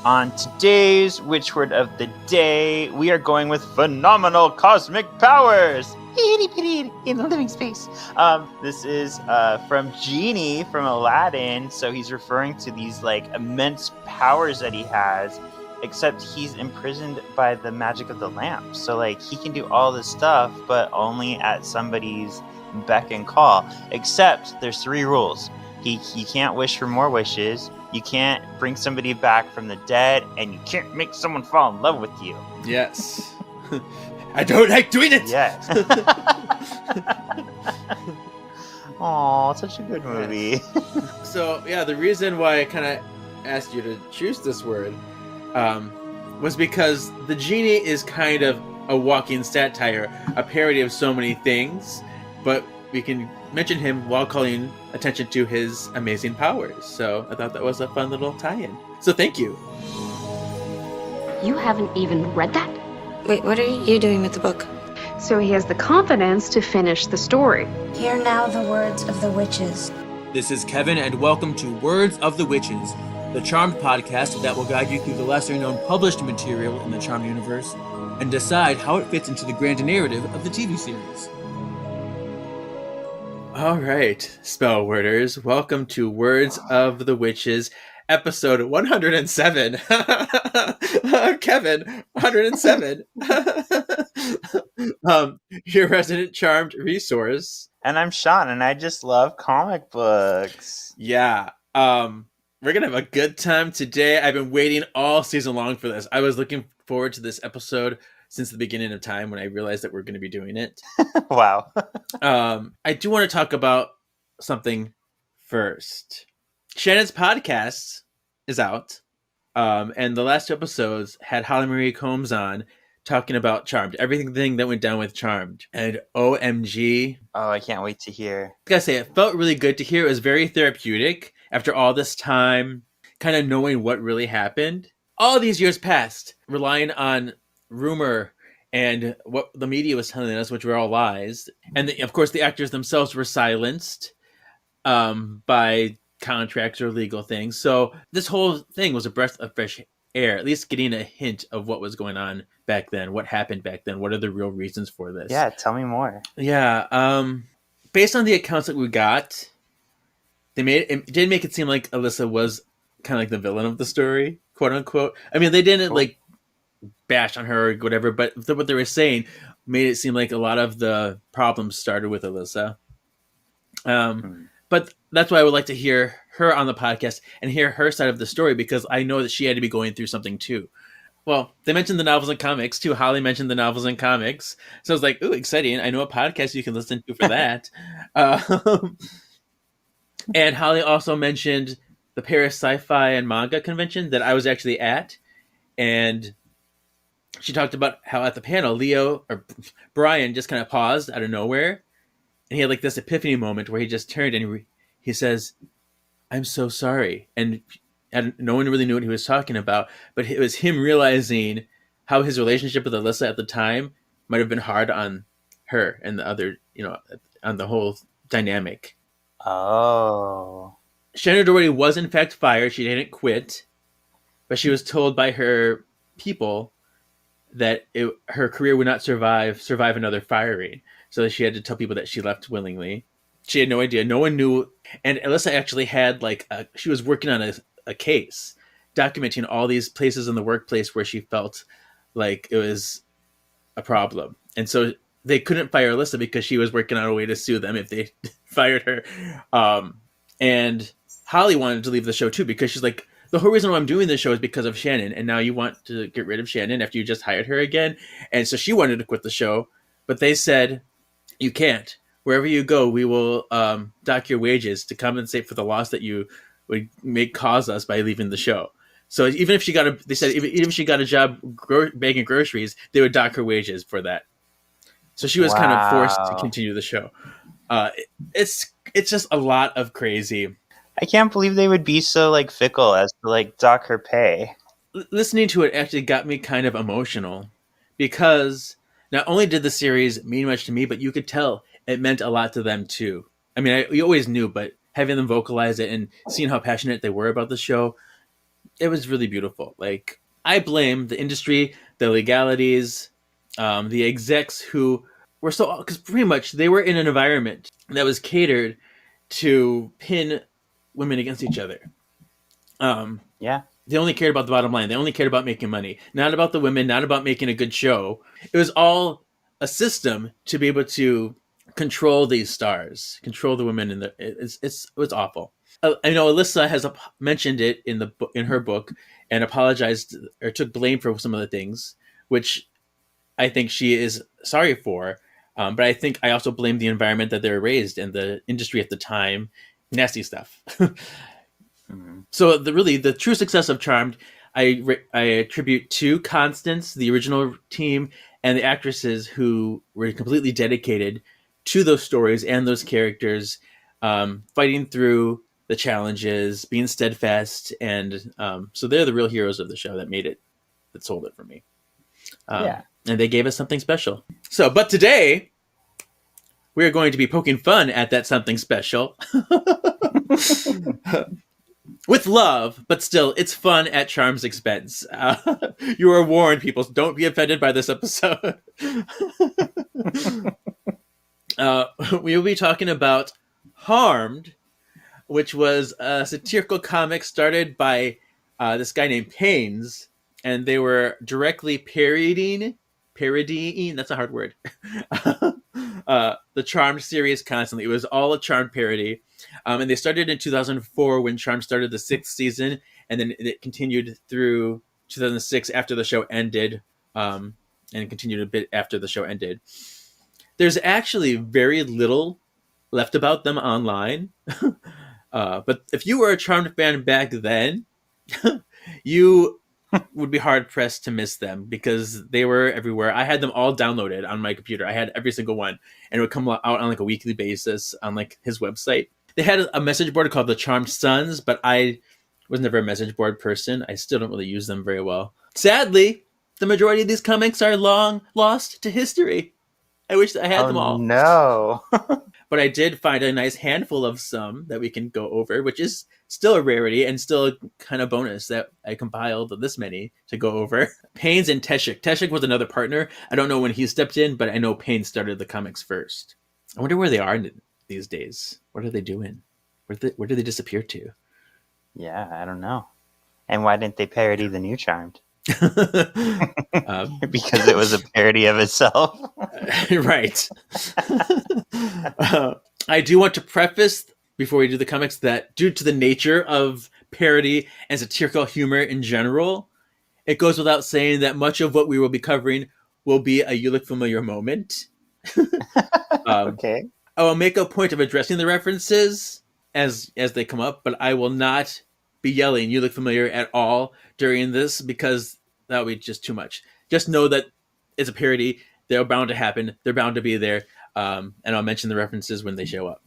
On today's Witch Word of the Day, we are going with phenomenal cosmic powers. In the living space. This is from Genie from Aladdin. So he's referring to these like immense powers that he has, except he's imprisoned by the magic of the lamp. So like he can do all this stuff, but only at somebody's beck and call. Except there's 3 rules. He can't wish for more wishes. You can't bring somebody back from the dead, and you can't make someone fall in love with you. Yes. I don't like doing it! Yes. Aw, such a good movie. So, yeah, the reason why I kind of asked you to choose this word was because the genie is kind of a walking satire, a parody of so many things, but we can mention him while calling attention to his amazing powers. So I thought that was a fun little tie-in. So thank you. You haven't even read that? Wait, what are you doing with the book? So he has the confidence to finish the story. Hear now the words of the witches. This is Kevin, and welcome to Words of the Witches, the Charmed podcast that will guide you through the lesser-known published material in the Charmed universe and decide how it fits into the grand narrative of the TV series. All right, spell worders, welcome to Words of the Witches, episode 107. Kevin, 107. Your resident Charmed resource. And I'm Sean, and I just love comic books. Yeah, we're gonna have a good time today. I've been waiting all season long for this. I was looking forward to this episode since the beginning of time when I realized that we're going to be doing it. Wow. I do want to talk about something first. Shannon's podcast is out, and the last 2 episodes had Holly Marie Combs on talking about Charmed, everything that went down with Charmed, and OMG. Oh, I can't wait to hear. I gotta say, it felt really good to hear. It was very therapeutic after all this time, kind of knowing what really happened. All these years passed, relying on rumor and what the media was telling us, which were all lies. And of course, the actors themselves were silenced by contracts or legal things. So this whole thing was a breath of fresh air, at least getting a hint of what was going on back then, what happened back then, what are the real reasons for this. Yeah, tell me more. Yeah, based on the accounts that we got, it did make it seem like Alyssa was kind of like the villain of the story, quote unquote. I mean, they didn't like bash on her or whatever, but what they were saying made it seem like a lot of the problems started with Alyssa. But that's why I would like to hear her on the podcast and hear her side of the story, because I know that she had to be going through something too. Well, they mentioned the novels and comics too. Holly mentioned the novels and comics. So I was like, ooh, exciting. I know a podcast you can listen to for that. And Holly also mentioned the Paris Sci-Fi and Manga Convention that I was actually at. And she talked about how at the panel, Brian just kind of paused out of nowhere. And he had like this epiphany moment where he just turned and he says, "I'm so sorry." And no one really knew what he was talking about, but it was him realizing how his relationship with Alyssa at the time might have been hard on her and the other, on the whole dynamic. Oh. Shannon Doherty was in fact fired. She didn't quit, but she was told by her people that her career would not survive another firing. So she had to tell people that she left willingly. She had no idea. No one knew. And Alyssa actually had she was working on a case documenting all these places in the workplace where she felt like it was a problem. And so they couldn't fire Alyssa because she was working on a way to sue them if they fired her. And Holly wanted to leave the show too, because she's like, the whole reason why I'm doing this show is because of Shannon. And now you want to get rid of Shannon after you just hired her again. And so she wanted to quit the show, but they said, you can't. Wherever you go, we will dock your wages to compensate for the loss that you would cause us by leaving the show. So even if she got even if she got a job bagging groceries, they would dock her wages for that. So she was kind of forced to continue the show. It's just a lot of crazy. I can't believe they would be so fickle as to dock her pay. Listening to it actually got me kind of emotional, because not only did the series mean much to me, but you could tell it meant a lot to them too. I mean, we always knew, but having them vocalize it and seeing how passionate they were about the show, It was really beautiful. Like, I blame the industry, the legalities, the execs who were so, because pretty much they were in an environment that was catered to pin women against each other. Yeah. They only cared about the bottom line. They only cared about making money, not about the women, not about making a good show. It was all a system to be able to control these stars, control the women. It was awful. I know Alyssa has mentioned it in her book and apologized or took blame for some of the things, which I think she is sorry for. But I think I also blame the environment that they were raised and the industry at the time. Nasty stuff. So the true success of Charmed, I attribute to Constance, the original team, and the actresses who were completely dedicated to those stories and those characters, fighting through the challenges, being steadfast, and so they're the real heroes of the show that sold it for me. Yeah. And they gave us something special. So, but today we're going to be poking fun at that something special. With love, but still, it's fun at Charm's expense. You are warned, people. Don't be offended by this episode. We will be talking about Harmed, which was a satirical comic started by this guy named Pains, and they were directly parodying, that's a hard word, the Charmed series constantly. It was all a Charmed parody. And they started in 2004 when Charmed started the 6th season, and then it continued through 2006 after the show ended, and continued a bit after the show ended. There's actually very little left about them online. But if you were a Charmed fan back then, you would be hard pressed to miss them because they were everywhere. I had them all downloaded on my computer. I had every single one, and it would come out on like a weekly basis on like his website. They had a message board called the Charmed Sons, but I was never a message board person. I still don't really use them very well. Sadly, the majority of these comics are long lost to history. I wish I had them all. No. But I did find a nice handful of some that we can go over, which is still a rarity and still a kind of bonus that I compiled this many to go over. Pains and Teshik. Teshik was another partner. I don't know when he stepped in, but I know Pains started the comics first. I wonder where they are these days. What are they doing? Where did they disappear to? Yeah, I don't know. And why didn't they parody the new Charmed? Because it was a parody of itself. Right. I do want to preface before we do the comics that due to the nature of parody and satirical humor in general, it goes without saying that much of what we will be covering will be a You Look Familiar moment. Okay. I will make a point of addressing the references as they come up, but I will not be yelling "You Look Familiar" at all during this because that would be just too much. Just know that it's a parody. They're bound to happen. They're bound to be there. And I'll mention the references when they show up.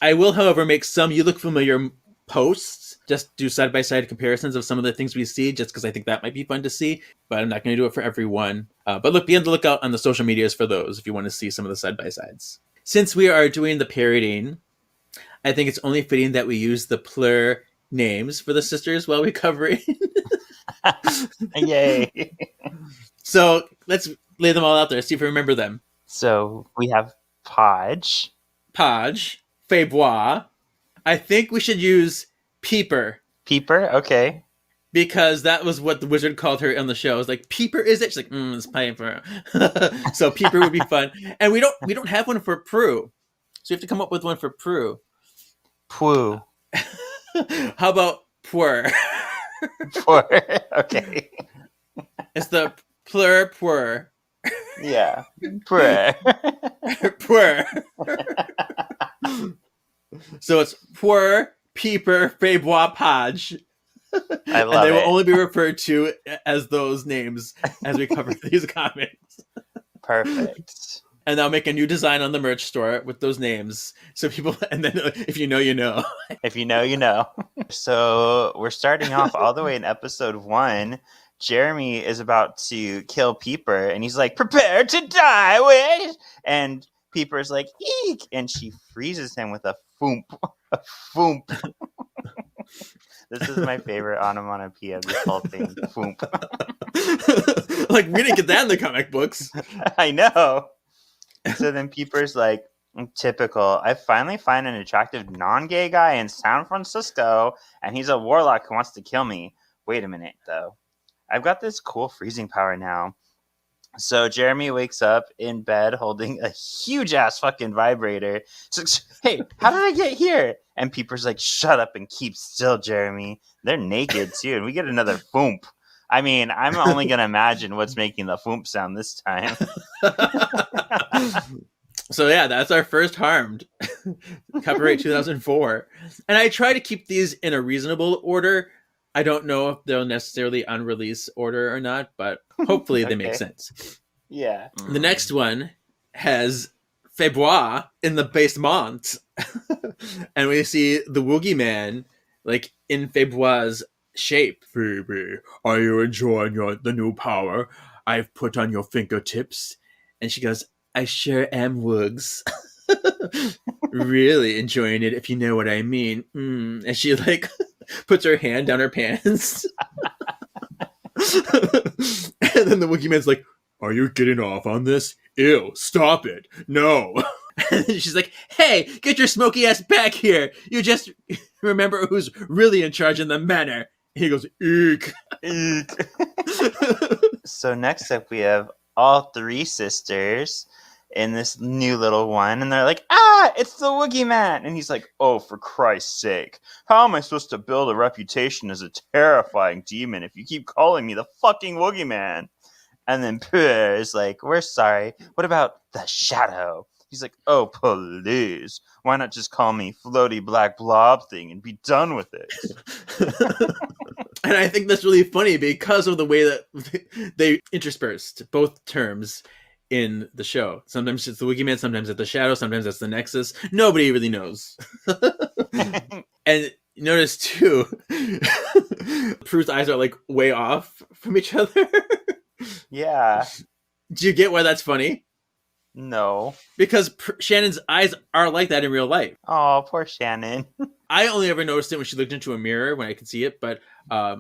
I will, however, make some You Look Familiar posts. Just do side-by-side comparisons of some of the things we see, just because I think that might be fun to see. But I'm not going to do it for everyone. But be on the lookout on the social medias for those if you want to see some of the side-by-sides. Since we are doing the parodying, I think it's only fitting that we use the plur names for the sisters while we cover it. Yay. So let's lay them all out there, see if we remember them. So we have Podge. Podge, Febois. I think we should use Peeper. Peeper, okay. Because that was what the wizard called her on the show. It was like, Peeper is it? She's like, it's Piper. So Peeper would be fun. And we don't have one for Prue. So we have to come up with one for Prue. Poo. How about Pwr? Pwr, okay. It's the plur Pwr. Yeah. Pwr. Pwr. So it's Pwr, Peeper, Febois, Podge. I love it. And they will only be referred to as those names as we cover these comics. Perfect. And I'll make a new design on the merch store with those names. So people, and then if you know, you know. If you know, you know. So we're starting off all the way in episode 1. Jeremy is about to kill Peeper, and he's like, prepare to die, wait! And Peeper's like, eek! And she freezes him with a foomp. A foomp. This is my favorite onomatopoeia of this whole thing. Foomp. Like, we didn't get that in the comic books. I know. So then Peeper's like, typical. I finally find an attractive non-gay guy in San Francisco, and he's a warlock who wants to kill me. Wait a minute, though. I've got this cool freezing power now. So Jeremy wakes up in bed holding a huge-ass fucking vibrator. So, hey, how did I get here? And Peeper's like, shut up and keep still, Jeremy. They're naked, too, and we get another foomp. I mean, I'm only going to imagine what's making the foomp sound this time. So yeah, that's our first Harmed. Copyright 2004. And I try to keep these in a reasonable order. I don't know if they'll necessarily on release order or not, but hopefully they make sense. Yeah. The next one has February in the basement. And we see the Woogie Man, like, in February's shape. Phoebe, are you enjoying the new power I've put on your fingertips? And she goes, I sure am, Woogs. Really enjoying it, if you know what I mean. And she, like, puts her hand down her pants. And then the Woogie Man's like, are you getting off on this? Ew, stop it. No. And she's like, hey, get your smoky ass back here. You just remember who's really in charge in the manor. He goes, eek. Eek. So next up we have all three sisters in this new little one, and they're like, it's the Woogie Man. And he's like, oh, for Christ's sake, how am I supposed to build a reputation as a terrifying demon if you keep calling me the fucking Woogie Man? And then Purr is like, we're sorry, what about the Shadow? He's like, oh, please, why not just call me floaty black blob thing and be done with it? And I think that's really funny because of the way that they interspersed both terms in the show. Sometimes it's the Woogie Man, sometimes it's the Shadow, sometimes it's the Nexus. Nobody really knows. And notice too, Prue's eyes are like way off from each other. Yeah. Do you get why that's funny? No. Because Shannon's eyes are like that in real life. Oh, poor Shannon. I only ever noticed it when she looked into a mirror when I could see it, but I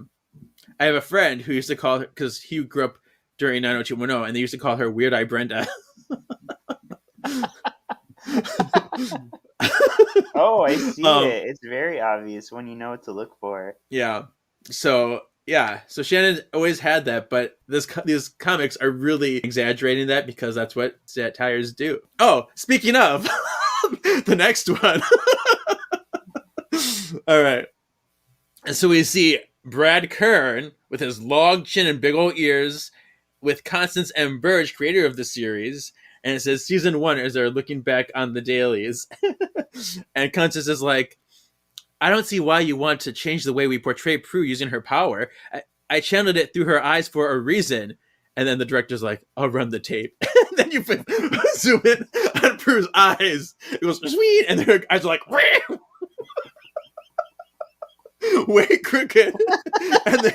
have a friend who used to call her, because he grew up during 90210, and they used to call her Weird Eye Brenda. Oh, I see it. It's very obvious when you know what to look for. Yeah. So Shannon always had that, but these comics are really exaggerating that because that's what satires do. Oh, speaking of, the next one. All right. And so we see Brad Kern with his long chin and big old ears with Constance M. Burge, creator of the series. And it says season 1 as they're looking back on the dailies. And Constance is like, I don't see why you want to change the way we portray Prue using her power. I channeled it through her eyes for a reason. And then the director's like, I'll run the tape. And then you zoom in on Prue's eyes. It goes, sweet. And their eyes are like, way crooked. And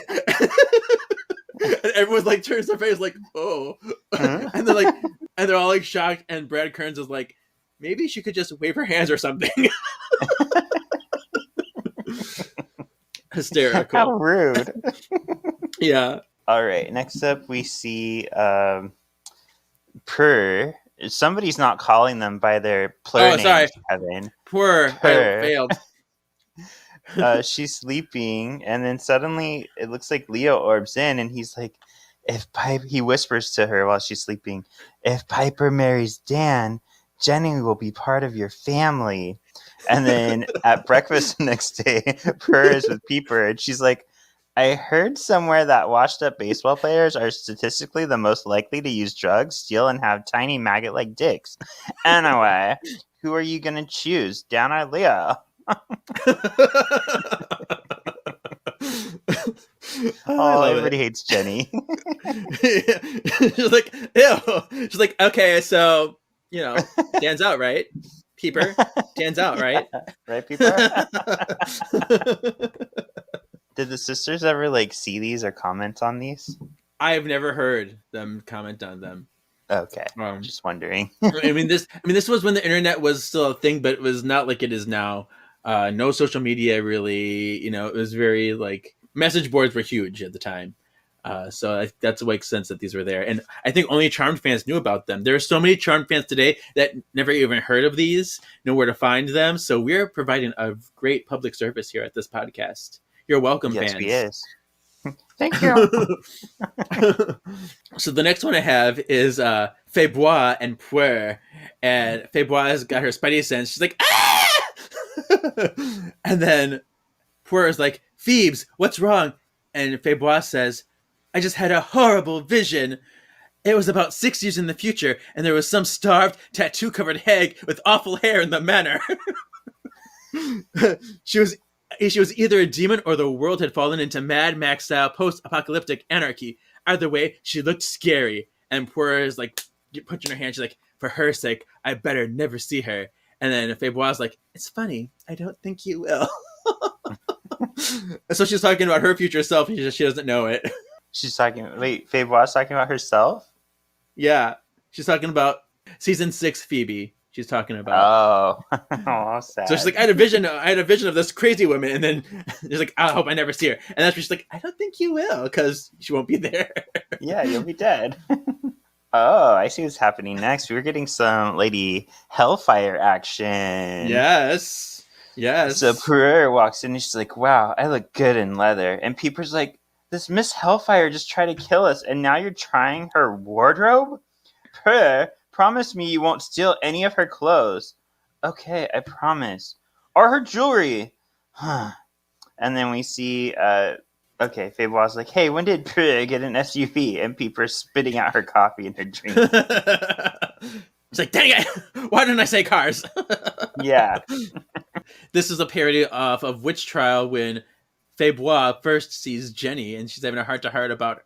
everyone like turns their face like, oh. Huh? And they're all like shocked. And Brad Kearns is like, maybe she could just wave her hands or something. Hysterical. How rude. Yeah. All right. Next up, we see Purr. Somebody's not calling them by their plur names, sorry. Kevin. Purr. Purr. I failed. She's sleeping, and then suddenly it looks like Leo orbs in, and he's like, he whispers to her while she's sleeping, if Piper marries Dan, Jenny will be part of your family. And then at breakfast the next day, Purr is with Peeper, and she's like, I heard somewhere that washed up baseball players are statistically the most likely to use drugs, steal, and have tiny maggot-like dicks. Anyway, who are you going to choose, Dan or Leo? Everybody hates Jenny. She's like, ew. She's like, okay, so, Dan's out, right? Peeper, Dan's out, right? Right, Peeper? Did the sisters ever see these or comment on these? I've never heard them comment on them. Okay, just wondering. I mean, this was when the internet was still a thing, but it was not like it is now. No social media really. It was very like message boards were huge at the time. So that's what makes sense that these were there. And I think only Charmed fans knew about them. There are so many Charmed fans today that never even heard of these, know where to find them. So we're providing a great public service here at this podcast. You're welcome, Yes, fans. we is. Thank you. So the next one I have is Febois and Puer. And Febois has got her spidey sense. She's like, ah! And then Puer is like, Phoebes, what's wrong? And Febois says, I just had a horrible vision. It was about 6 years in the future, and there was some starved, tattoo-covered hag with awful hair in the manor. She was either a demon or the world had fallen into Mad Max-style post-apocalyptic anarchy. Either way, she looked scary. And Puer is like, punching her hand. She's like, for her sake, I better never see her. And then Febois is like, it's funny. I don't think you will. So she's talking about her future self, and she doesn't know it. She's talking. Wait, Febois talking about herself? Yeah, she's talking about season 6 Phoebe. She's talking about. Oh, sad. So she's like, I had a vision of this crazy woman, and then she's like, I hope I never see her. And that's where she's like, I don't think you will, because she won't be there. Yeah, you'll be dead. Oh, I see what's happening next. We're getting some Lady Hellfire action. Yes. So Puer walks in and she's like, wow, I look good in leather. And Peeper's like, this Miss Hellfire just tried to kill us, and now you're trying her wardrobe? Puer, promise me you won't steal any of her clothes. Okay, I promise. Or her jewelry. Huh. And then we see, Febois like, hey, when did Puer get an SUV? And Peeper's spitting out her coffee and her drink. It's like, dang it! Why didn't I say cars? Yeah. This is a parody of Witch Trial when Febois first sees Jenny and she's having a heart-to-heart about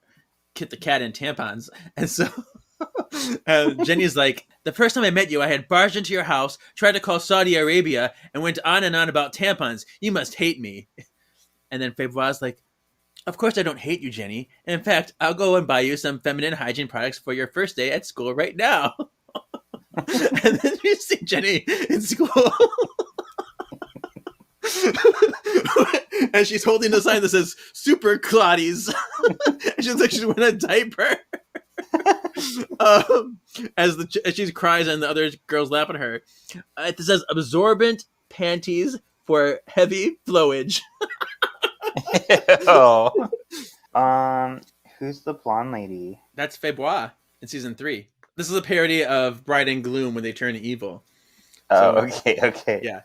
Kit the Cat and tampons. And so Jenny's like, the first time I met you, I had barged into your house, tried to call Saudi Arabia, and went on and on about tampons. You must hate me. And then Febois like, of course I don't hate you, Jenny. In fact, I'll go and buy you some feminine hygiene products for your first day at school right now. And then you see Jenny in school. And she's holding a sign that says Super Claudies. And she looks like she's wearing a diaper. As she cries and the other girls laugh at her. It says absorbent panties for heavy flowage. Oh. Who's the blonde lady? That's Febois in season 3. This is a parody of Bride and Gloom when they turn evil. Oh, okay. Yeah.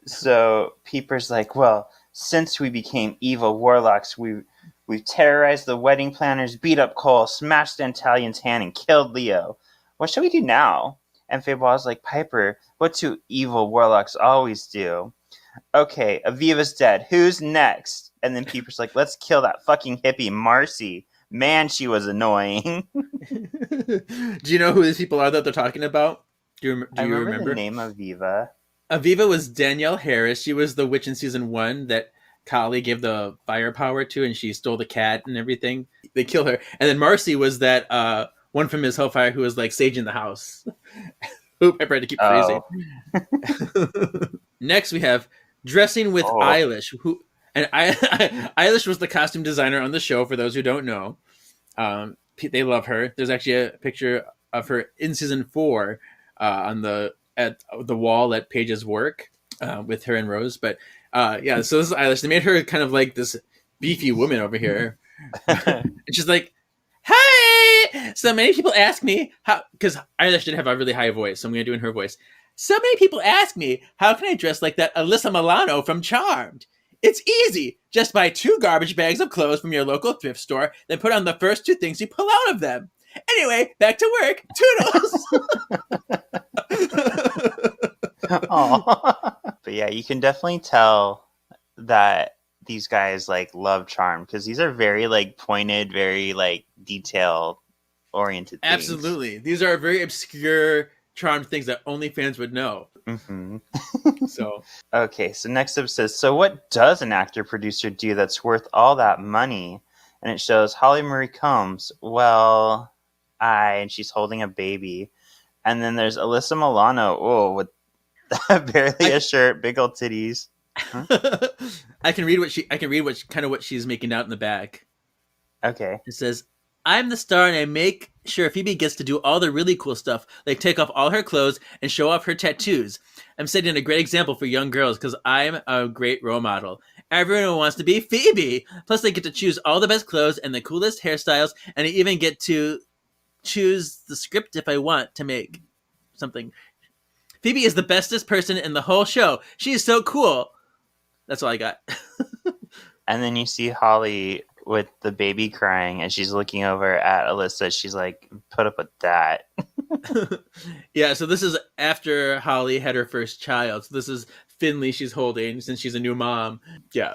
So Peeper's like, well, since we became evil warlocks, we've terrorized the wedding planners, beat up Cole, smashed Antalion's hand, and killed Leo. What shall we do now? And Febois like, Piper, what do evil warlocks always do? Okay, Aviva's dead. Who's next? And then Peeper's like, let's kill that fucking hippie Marcy. Man, she was annoying. Do you know who these people are that they're talking about? Do you remember the name Aviva? Aviva was Danielle Harris. She was the witch in season 1 that Kali gave the firepower to, and she stole the cat and everything. They kill her. And then Marcy was that one from Miss Hellfire who was like saging the house. Oop, I tried to keep phrasing. Next we have Dressing with Eilish, Eilish was the costume designer on the show, for those who don't know. They love her. There's actually a picture of her in season 4 at the wall at Paige's work with her and Rose. But so this is Eilish. They made her kind of like this beefy woman over here. And she's like, hi! So many people ask me how, because Eilish did have a really high voice, so I'm going to do in her voice. So many people ask me, how can I dress like that Alyssa Milano from Charmed? It's easy. Just buy 2 garbage bags of clothes from your local thrift store, then put on the first 2 things you pull out of them. Anyway, back to work. Toodles. But yeah, you can definitely tell that these guys like love Charmed, because these are very like pointed, very like detail oriented things. Absolutely. These are very obscure Charmed things that only fans would know. Mm-hmm. So next up says, so what does an actor producer do that's worth all that money? And it shows Holly Marie Combs. Well, and she's holding a baby. And then there's Alyssa Milano. Oh, with Barely a shirt, big old titties. I can read what she's making out in the back. Okay. It says, I'm the star and I make sure Phoebe gets to do all the really cool stuff, like take off all her clothes and show off her tattoos. I'm setting a great example for young girls because I'm a great role model. Everyone wants to be Phoebe. Plus, they get to choose all the best clothes and the coolest hairstyles, and I even get to choose the script if I want to make something. Phoebe is the bestest person in the whole show. She is so cool. That's all I got. And then you see Holly with the baby crying, and she's looking over at Alyssa. She's like, put up with that. Yeah, so this is after Holly had her first child. So this is Finley she's holding since she's a new mom. Yeah,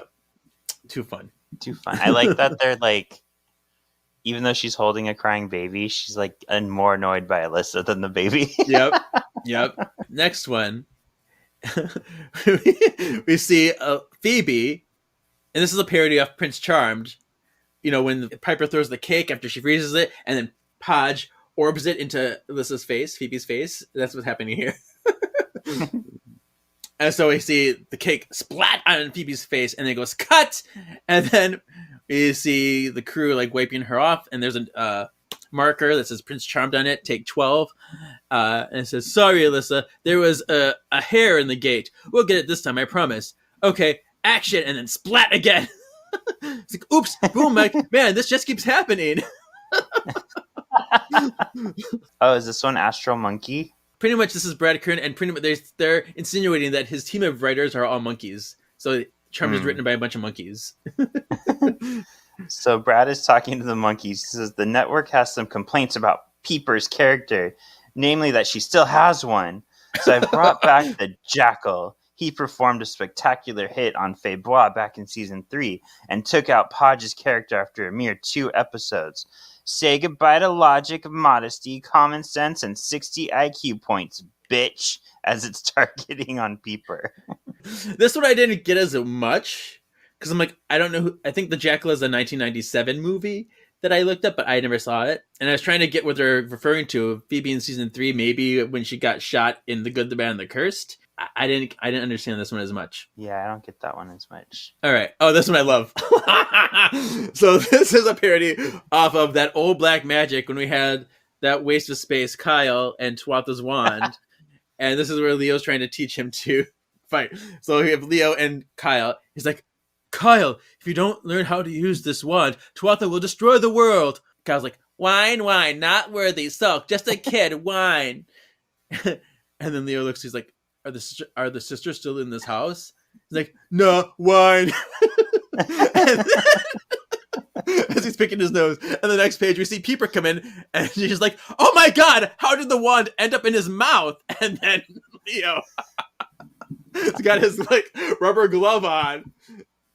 too fun. Too fun. I like that they're like, even though she's holding a crying baby, she's like more annoyed by Alyssa than the baby. Yep. Next one. we see Phoebe, and this is a parody of Prince Charmed. You know, when Piper throws the cake after she freezes it, and then Podge orbs it into Alyssa's face, Phoebe's face. That's what's happening here. And so we see the cake splat on Phoebe's face, and then it goes cut, and then we see the crew like wiping her off, and there's a marker that says Prince Charmed on it, take 12, and it says, sorry, Alyssa, there was a hair in the gate. We'll get it this time, I promise. Okay, action, and then splat again. It's like, oops, boom, man, this just keeps happening. Oh, is this one Astral Monkey? Pretty much this is Brad Kern, and pretty much they're insinuating that his team of writers are all monkeys. So Charmed is written by a bunch of monkeys. So Brad is talking to the monkeys. He says, the network has some complaints about Peeper's character, namely that she still has one. So I brought back the Jackal. He performed a spectacular hit on Faybois back in season 3 and took out Podge's character after a mere 2 episodes. Say goodbye to logic, modesty, common sense, and 60 IQ points, bitch, as it's targeting on Peeper. This one I didn't get as much, because I'm like, I don't know who, I think The Jackal is a 1997 movie that I looked up, but I never saw it. And I was trying to get what they're referring to, Phoebe in season 3, maybe when she got shot in The Good, the Bad, and the Cursed. I didn't understand this one as much. Yeah, I don't get that one as much. All right. Oh, this one I love. So this is a parody off of that old black magic when we had that waste of space, Kyle and Tuatha's wand. And this is where Leo's trying to teach him to fight. So we have Leo and Kyle. He's like, Kyle, if you don't learn how to use this wand, Tuatha will destroy the world. Kyle's like, wine, not worthy. Sulk, just a kid, wine. And then Leo looks, he's like, are the sisters still in this house? He's like, no, wine. Then, as he's picking his nose. And the next page, we see Peeper come in, and she's just like, oh my god, how did the wand end up in his mouth? And then Leo, he's got his like rubber glove on,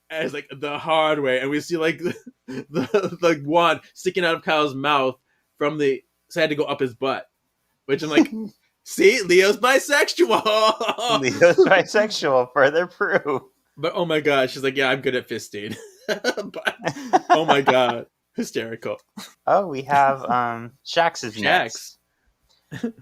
and it's like the hard way. And we see like the wand sticking out of Kyle's mouth so I had to go up his butt, which I'm like, see, Leo's bisexual. Leo's bisexual, further proof. But oh my god, she's like, yeah, I'm good at fisting. But oh my god, hysterical. Oh, we have Shax's next.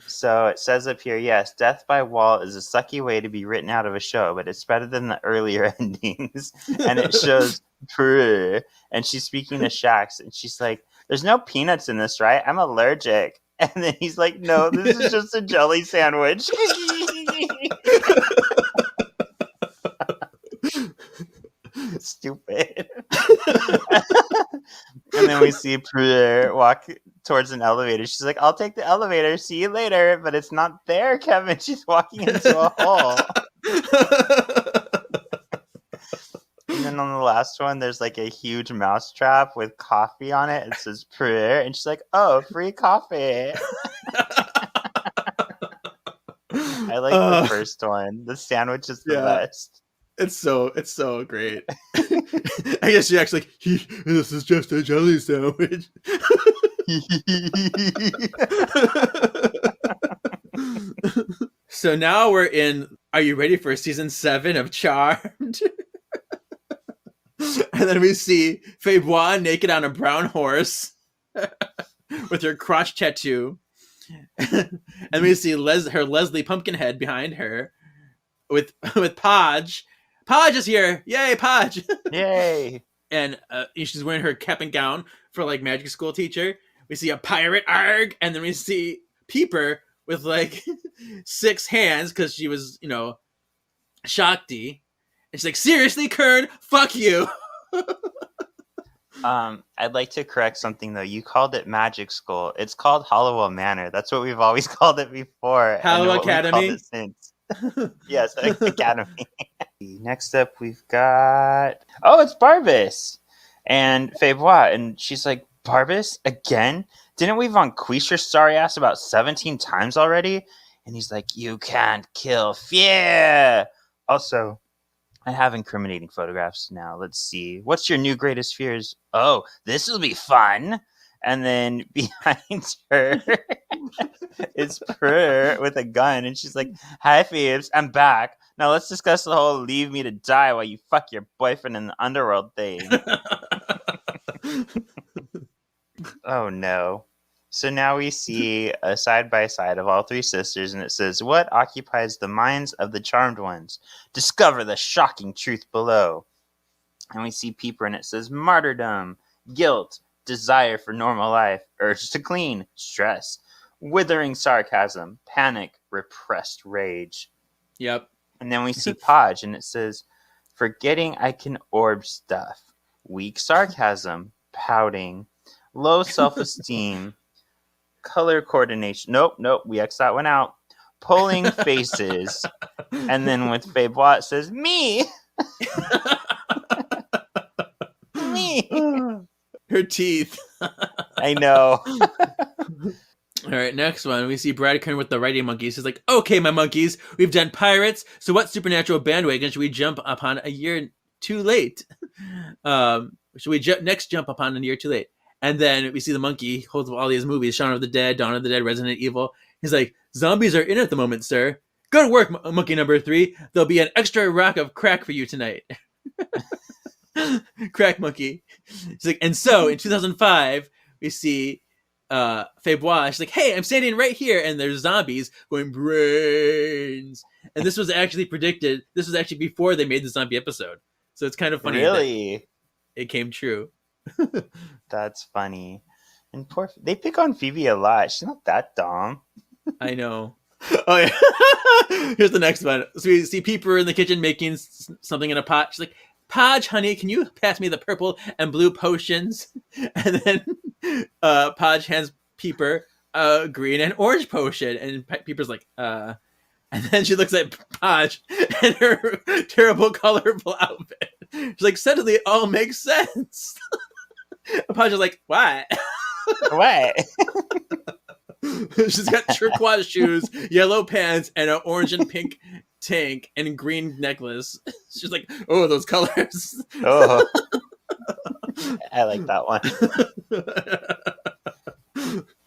So it says up here, yes, death by wall is a sucky way to be written out of a show, but it's better than the earlier endings. And it shows Prr, and she's speaking to Shax, and she's like, there's no peanuts in this, right? I'm allergic. And then he's like, no, this is just a jelly sandwich. Stupid. And then we see Prue walk towards an elevator. She's like, I'll take the elevator. See you later. But it's not there, Kevin. She's walking into a hole. And then on the last one, there's like a huge mouse trap with coffee on it. It says prayer. And she's like, oh, free coffee. I like the first one. The sandwich is the best. It's so great. I guess she actually like, this is just a jelly sandwich. So now we're in, are you ready for season 7 of Charmed? And then we see Faybois naked on a brown horse with her crotch tattoo. And we see her Leslie Pumpkinhead behind her. with Podge. Podge is here! Yay, Podge! Yay! And she's wearing her cap and gown for like magic school teacher. We see a pirate, arg, and then we see Peeper with like 6 hands because she was, Shakti. And she's like, seriously, Kern, fuck you. I'd like to correct something though. You called it magic school. It's called Hollowell Manor. That's what we've always called it before. Hallow Academy. Yes, Academy. Next up, we've got it's Barbas and Febois, and she's like, Barbas again? Didn't we vanquish your sorry ass about 17 times already? And he's like, you can't kill fear. Also, I have incriminating photographs now. Let's see. What's your new greatest fears? Oh, this will be fun. And then behind her is Purr with a gun. And she's like, hi, Phoebes. I'm back. Now let's discuss the whole leave me to die while you fuck your boyfriend in the underworld thing. Oh, no. So now we see a side-by-side of all 3 sisters, and it says, what occupies the minds of the charmed ones? Discover the shocking truth below. And we see Peeper, and it says, martyrdom, guilt, desire for normal life, urge to clean, stress, withering sarcasm, panic, repressed rage. Yep. And then we see Podge, and it says, forgetting I can orb stuff, weak sarcasm, pouting, low self-esteem, color coordination. Nope, we X that one out. Pulling faces. And then with Febois, it says, me! Me! Her teeth. I know. All right, next one. We see Brad Kern with the writing monkeys. He's like, okay, my monkeys, we've done pirates, so what supernatural bandwagon should we jump upon a year too late? Should we next jump upon a year too late? And then we see the monkey holds up all these movies, Shaun of the Dead, Dawn of the Dead, Resident Evil. He's like, zombies are in at the moment, sir. Good work, monkey number 3. There'll be an extra rock of crack for you tonight. Crack monkey. He's like, and so in 2005, we see Febois. She's like, hey, I'm standing right here. And there's zombies going, brains. And this was actually predicted. This was actually before they made the zombie episode. So it's kind of funny. Really? It came true. That's funny. And they pick on Phoebe a lot. She's not that dumb. I know. Oh yeah. Here's the next one. So we see Peeper in the kitchen making something in a pot. She's like, Podge, honey, can you pass me the purple and blue potions? And then Podge hands Peeper a green and orange potion, and Peeper's like, And then she looks at Podge and her terrible colorful outfit. She's like, suddenly it all makes sense. Podge is like, what? What? She's got turquoise shoes, yellow pants, and an orange and pink tank and green necklace. She's like, oh, those colors. Oh, I like that one.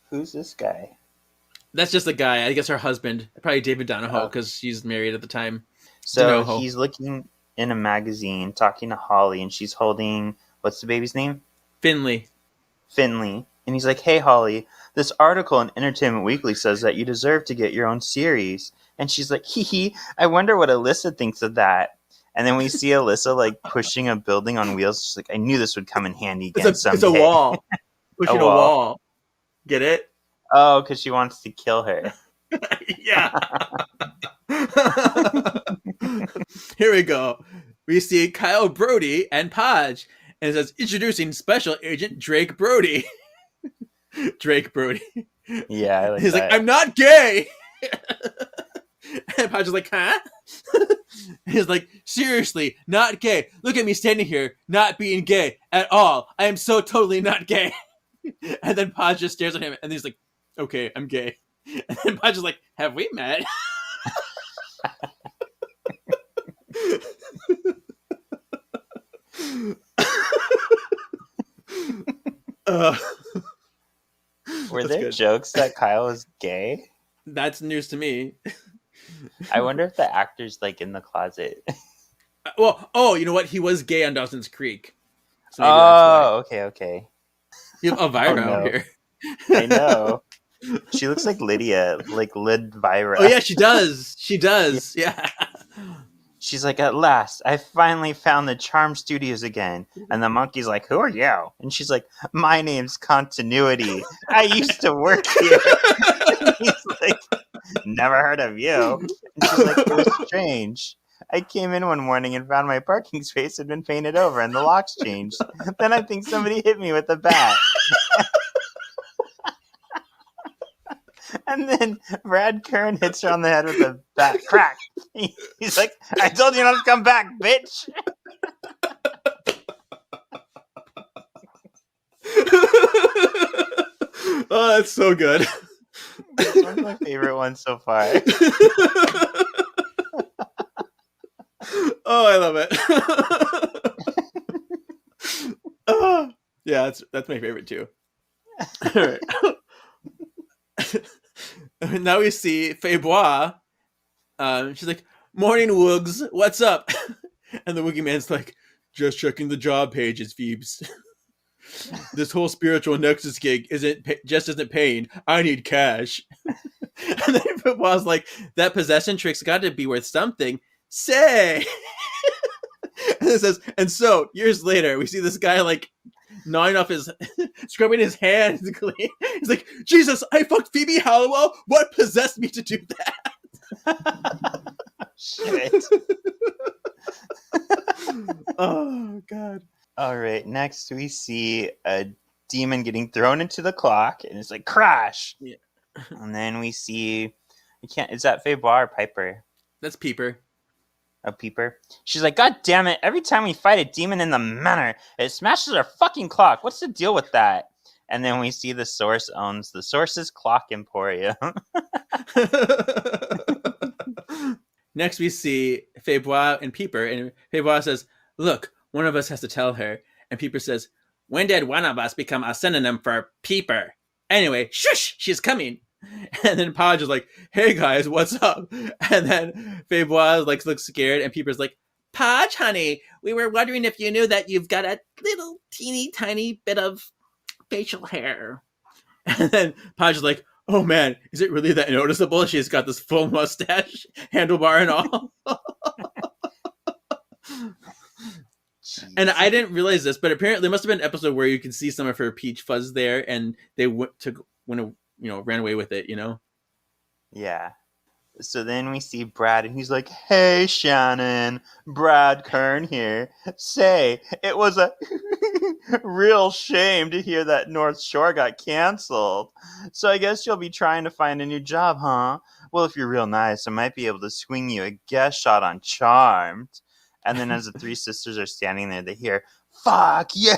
Who's this guy? That's just a guy. I guess her husband, probably David Donahoe, because she's married at the time. So Donahoe. He's looking in a magazine, talking to Holly, and she's holding, what's the baby's name? Finley. And he's like, hey, Holly, this article in Entertainment Weekly says that you deserve to get your own series. And she's like, hee, I wonder what Alyssa thinks of that. And then we see Alyssa like pushing a building on wheels. She's like, I knew this would come in handy again someday. It's a wall. Pushing a wall. Get it? Oh, because she wants to kill her. Yeah. Here we go. We see Kyle Brody and Podge. And it says, introducing Special Agent Drake Brody. Drake Brody. Yeah, I like He's that. like, I'm not gay. And Podge is like, huh? He's like, seriously, not gay. Look at me standing here, not being gay at all. I am so totally not gay. And then Podge just stares at him, and he's like, okay, I'm gay. And then Podge is like, have we met? Were That's there good. jokes that Kyle was gay? That's news to me. I wonder if the actor's like in the closet. Well, you know what? He was gay on Dawson's Creek. So maybe that's why. Okay. You have Elvira Oh, no. out here. I know. She looks like Lydia, like Lid Vira. Oh yeah, she does. She does. Yeah. She's like, at last, I finally found the Charm Studios again. And the monkey's like, who are you? And she's like, my name's Continuity. I used to work here. And he's like, never heard of you. And she's like, it was strange. I came in one morning and found my parking space had been painted over and the locks changed. Then I think somebody hit me with a bat. And then Brad Kern hits her on the head with a bat. Crack. He's like, I told you not to come back, bitch. Oh, that's so good. This one's my favorite one so far. Oh, I love it. Oh, yeah, that's my favorite too. All right. Now we see Faybois. She's like, morning, Woogs. What's up? And the Woogie Man's like, just checking the job pages, Phoebes. This whole spiritual nexus gig isn't paying. I need cash. And then Faybois like, that possession trick's got to be worth something. Say. And it says, and so years later, we see this guy like gnawing off scrubbing his hands clean. He's like, Jesus, I fucked Phoebe Halliwell. What possessed me to do that? Shit. Oh, God. All right. Next, we see a demon getting thrown into the clock, and it's like, crash. Yeah. And then we see, is that Faybois or Piper? That's Peeper. A Peeper. She's like, God damn it. Every time we fight a demon in the manor, it smashes our fucking clock. What's the deal with that? And then we see the Source owns the Source's Clock Emporium. Next, we see Faybois and Peeper, and Faybois says, look, one of us has to tell her. And Peeper says, when did one of us become a synonym for Peeper? Anyway, shush, she's coming. And then Podge is like, hey guys, what's up? And then Faybois like looks scared, and Peeper's like, Podge, honey, we were wondering if you knew that you've got a little teeny tiny bit of facial hair. And then Podge is like, oh man, is it really that noticeable? She's got this full mustache, handlebar and all. And I didn't realize this, but apparently there must have been an episode where you can see some of her peach fuzz there, and they ran away with it, you know? Yeah. So then we see Brad, and he's like, hey, Shannon, Brad Kern here. Say, it was a real shame to hear that North Shore got canceled. So I guess you'll be trying to find a new job, huh? Well, if you're real nice, I might be able to swing you a guest shot on Charmed. And then as the three sisters are standing there, they hear, fuck you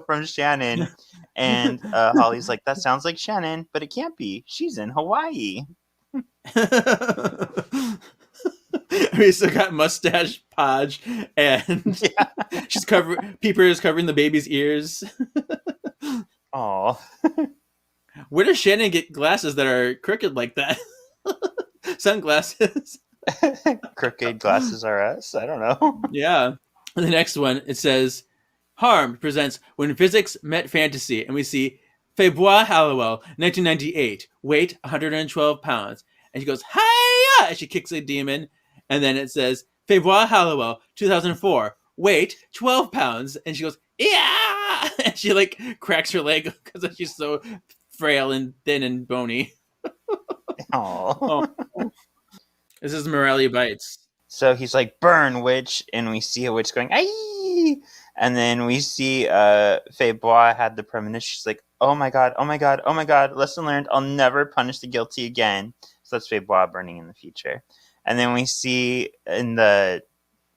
from Shannon. And Holly's like, that sounds like Shannon, but it can't be. She's in Hawaii. We still got mustache Podge, and Peeper is covering the baby's ears. Oh. Where does Shannon get glasses that are crooked like that? Sunglasses. Crooked Glasses R Us? I don't know. Yeah. And the next one, it says, Harmed presents When Physics Met Fantasy, and we see Faybois Halliwell, 1998, weight 112 pounds. And she goes, hiya! And she kicks a demon. And then it says, Faybois Halliwell, 2004, weight 12 pounds. And she goes, yeah! And she like cracks her leg because she's so frail and thin and bony. Oh. This is Morelli Bites. So he's like, burn, witch. And we see a witch going, aye! And then we see Faybois had the premonition. She's like, oh my god, oh my god, oh my god. Lesson learned, I'll never punish the guilty again. So that's Faybois burning in the future. And then we see in the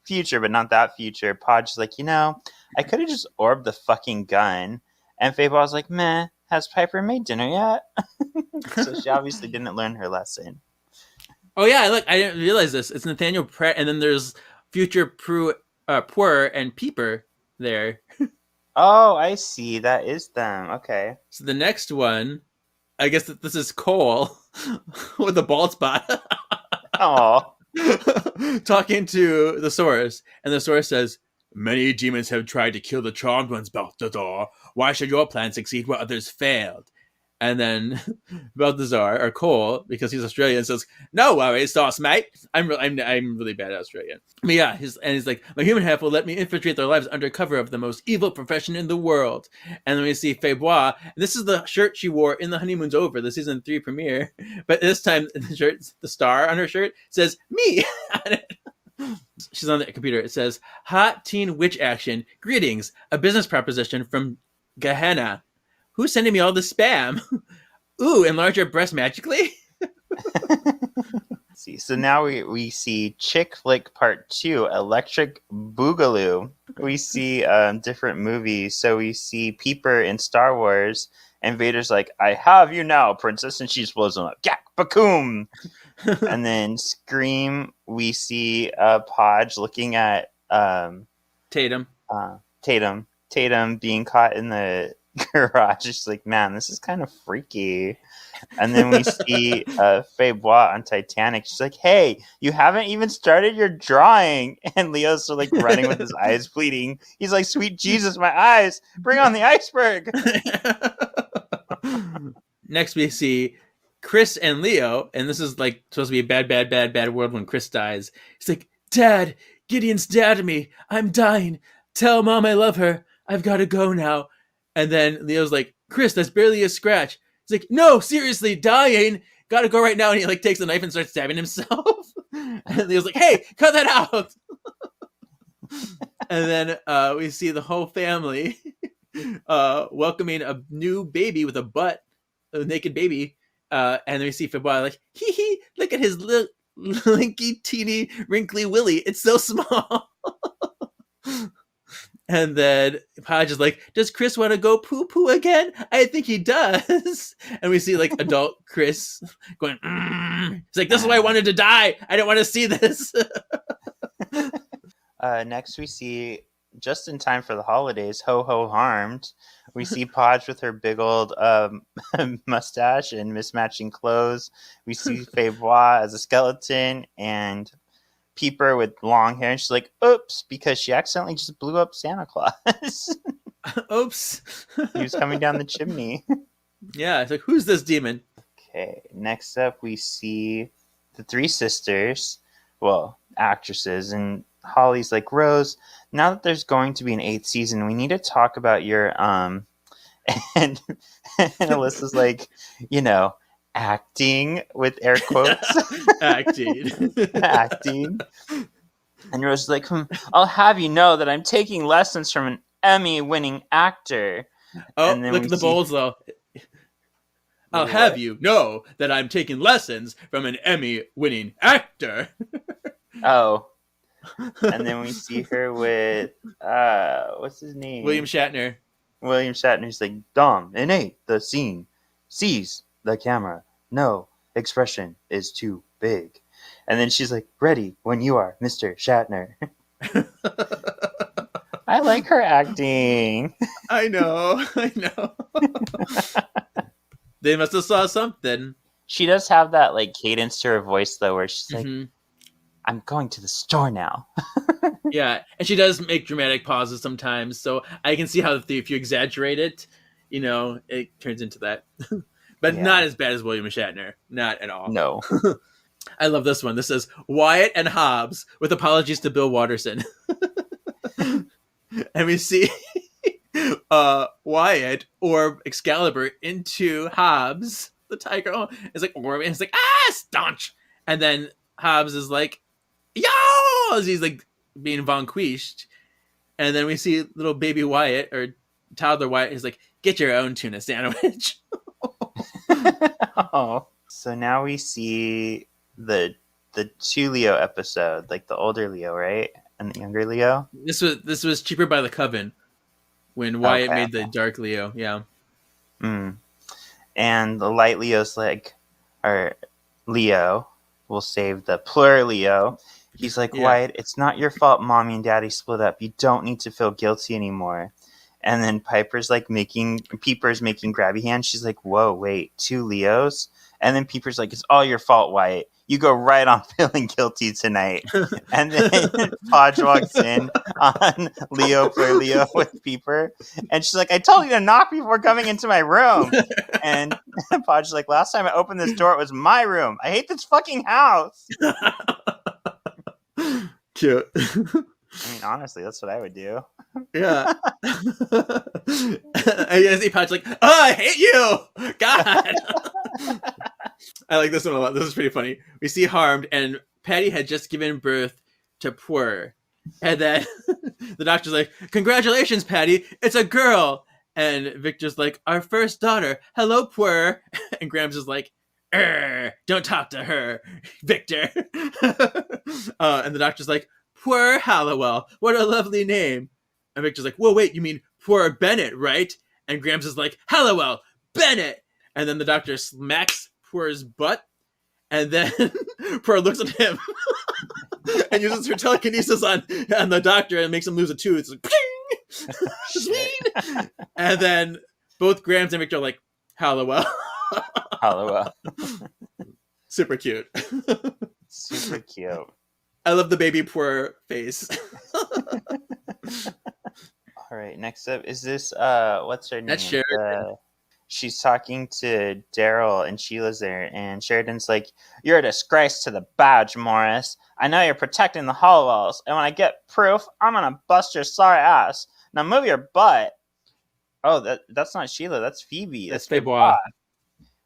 future, but not that future, Podge is like, I could have just orbed the fucking gun. And Faybois was like, meh, has Piper made dinner yet? So she obviously didn't learn her lesson. Oh yeah, look, I didn't realize this. It's Nathaniel Pratt, and then there's future Poor and Peeper there. Oh, I see. That is them. Okay. So the next one, I guess that this is Cole with a bald spot. Oh. Talking to the Source, and the Source says, many demons have tried to kill the Charmed Ones, Balthazar. Why should your plan succeed where others failed? And then Balthazar, or Cole, because he's Australian, says, "No worries, sauce, mate." I'm really bad at Australian. But yeah, he's like, "My human half will let me infiltrate their lives under cover of the most evil profession in the world." And then we see Febois. This is the shirt she wore in The Honeymoon's Over, the season 3 premiere. But this time, the star on her shirt says "me" on it. She's on the computer. It says, "Hot teen witch action. Greetings. A business proposition from Gehenna. Who's sending me all this spam? Ooh, enlarge your breast magically?" See, so now we see Chick Flick Part 2, Electric Boogaloo. We see different movies. So we see Peeper in Star Wars, and Vader's like, "I have you now, princess," and she just blows him up. Yak, bakoom! And then Scream, we see Podge looking at Tatum being caught in the garage. She's like, "Man, this is kind of freaky." And then we see Faye Bois on Titanic. She's like, "Hey, you haven't even started your drawing." And Leo's so, like, running with his eyes bleeding. He's like, "Sweet Jesus, my eyes! Bring on the iceberg!" Next we see Chris and Leo, and this is like supposed to be a bad world when Chris dies. He's like, "Dad, Gideon's dabbed me. I'm dying. Tell Mom I love her. I've got to go now." And then Leo's like, "Chris, that's barely a scratch." He's like, "No, seriously, dying. Gotta go right now." And he like takes the knife and starts stabbing himself. And Leo's like, "Hey, cut that out." And then we see the whole family welcoming a new baby with a naked baby. And then we see Febois like, "Hee, look at his linky, teeny, wrinkly willy. It's so small." And then Podge is like, "Does Chris want to go poo-poo again? I think he does." And we see like adult Chris going, He's like, "This is why I wanted to die. I didn't want to see this." Next we see, just in time for the holidays, Ho Ho Harmed. We see Podge with her big old mustache and mismatching clothes. We see Faye Bois as a skeleton, and Peeper with long hair, and she's like, "Oops," because she accidentally just blew up Santa Claus. Oops. He was coming down the chimney. Yeah, it's like, who's this demon? Okay, next up we see the three sisters, well, actresses, and Holly's like, "Rose, now that there's going to be an 8th season, we need to talk about your and Alyssa's like, acting with air quotes." Acting. And Rose is like, "I'll have you know that I'm taking lessons from an Emmy-winning actor." Oh, and then look at the bowls, though. "I'll have you know that I'm taking lessons from an Emmy-winning actor." Oh. And then we see her with, what's his name? William Shatner. Who's like, "Dominate the scene. Seize the camera. No expression is too big." And then she's like, "Ready when you are, Mr. Shatner." I like her acting. I know. They must have saw something. She does have that like cadence to her voice though, where she's like, "I'm going to the store now." Yeah, and she does make dramatic pauses sometimes, so I can see how if you exaggerate it, it turns into that. But not as bad as William Shatner. Not at all. No. I love this one. This says, "Wyatt and Hobbs, with apologies to Bill Watterson." And we see Wyatt orb Excalibur into Hobbs, the tiger. Oh, it's like orb, and it's like, staunch. And then Hobbs is like, "Yo!" as he's like being vanquished. And then we see little baby Wyatt, or toddler Wyatt, is like, "Get your own tuna sandwich." Oh. So now we see the 2 Leo episode, like the older Leo, right? And the younger Leo. This was Cheaper by the Coven when Wyatt made the dark Leo. Yeah. And the light Leo's like, or Leo will save the plur Leo. He's like, "Wyatt, it's not your fault Mommy and Daddy split up. You don't need to feel guilty anymore." And then Peeper's making grabby hands. She's like, "Whoa, wait, 2 Leos?" And then Peeper's like, "It's all your fault, Wyatt. you go right on feeling guilty tonight. And then Podge walks in on Leo play Leo with Peeper. And she's like, I told you to knock before coming into my room. And Podge's like, last time I opened this door, it was my room. I hate this fucking house. Cute. I mean, honestly, that's what I would do. Yeah. I see Podge like, oh, I hate you! God! I like this one a lot. This is pretty funny. We see Harmed, and Patty had just given birth to Puer. And then the doctor's like, congratulations, Patty, it's a girl! And Victor's like, our first daughter. Hello, Puer. And Grams is like, don't talk to her, Victor. And the doctor's like, Puer Hallowell, what a lovely name. And Victor's like, whoa, wait, you mean Puer Bennett, right? And Grams is like, Hallowell, Bennett. And then the doctor smacks Puer's butt, and then Puer looks at him and uses her telekinesis on the doctor and makes him lose a tooth. It's like, sweet. And then both Grams and Victor are like, Hallowell. Hallowell. Super cute. Super cute. I love the baby Puer face. All right, next up is this what's her name? That's Sheridan. She's talking to Daryl, and Sheila's there, and Sheridan's like, you're a disgrace to the badge, Morris. I know you're protecting the Hollowells, and when I get proof, I'm gonna bust your sorry ass. Now move your butt. Oh, that's not Sheila, that's Phoebe. That's Febois.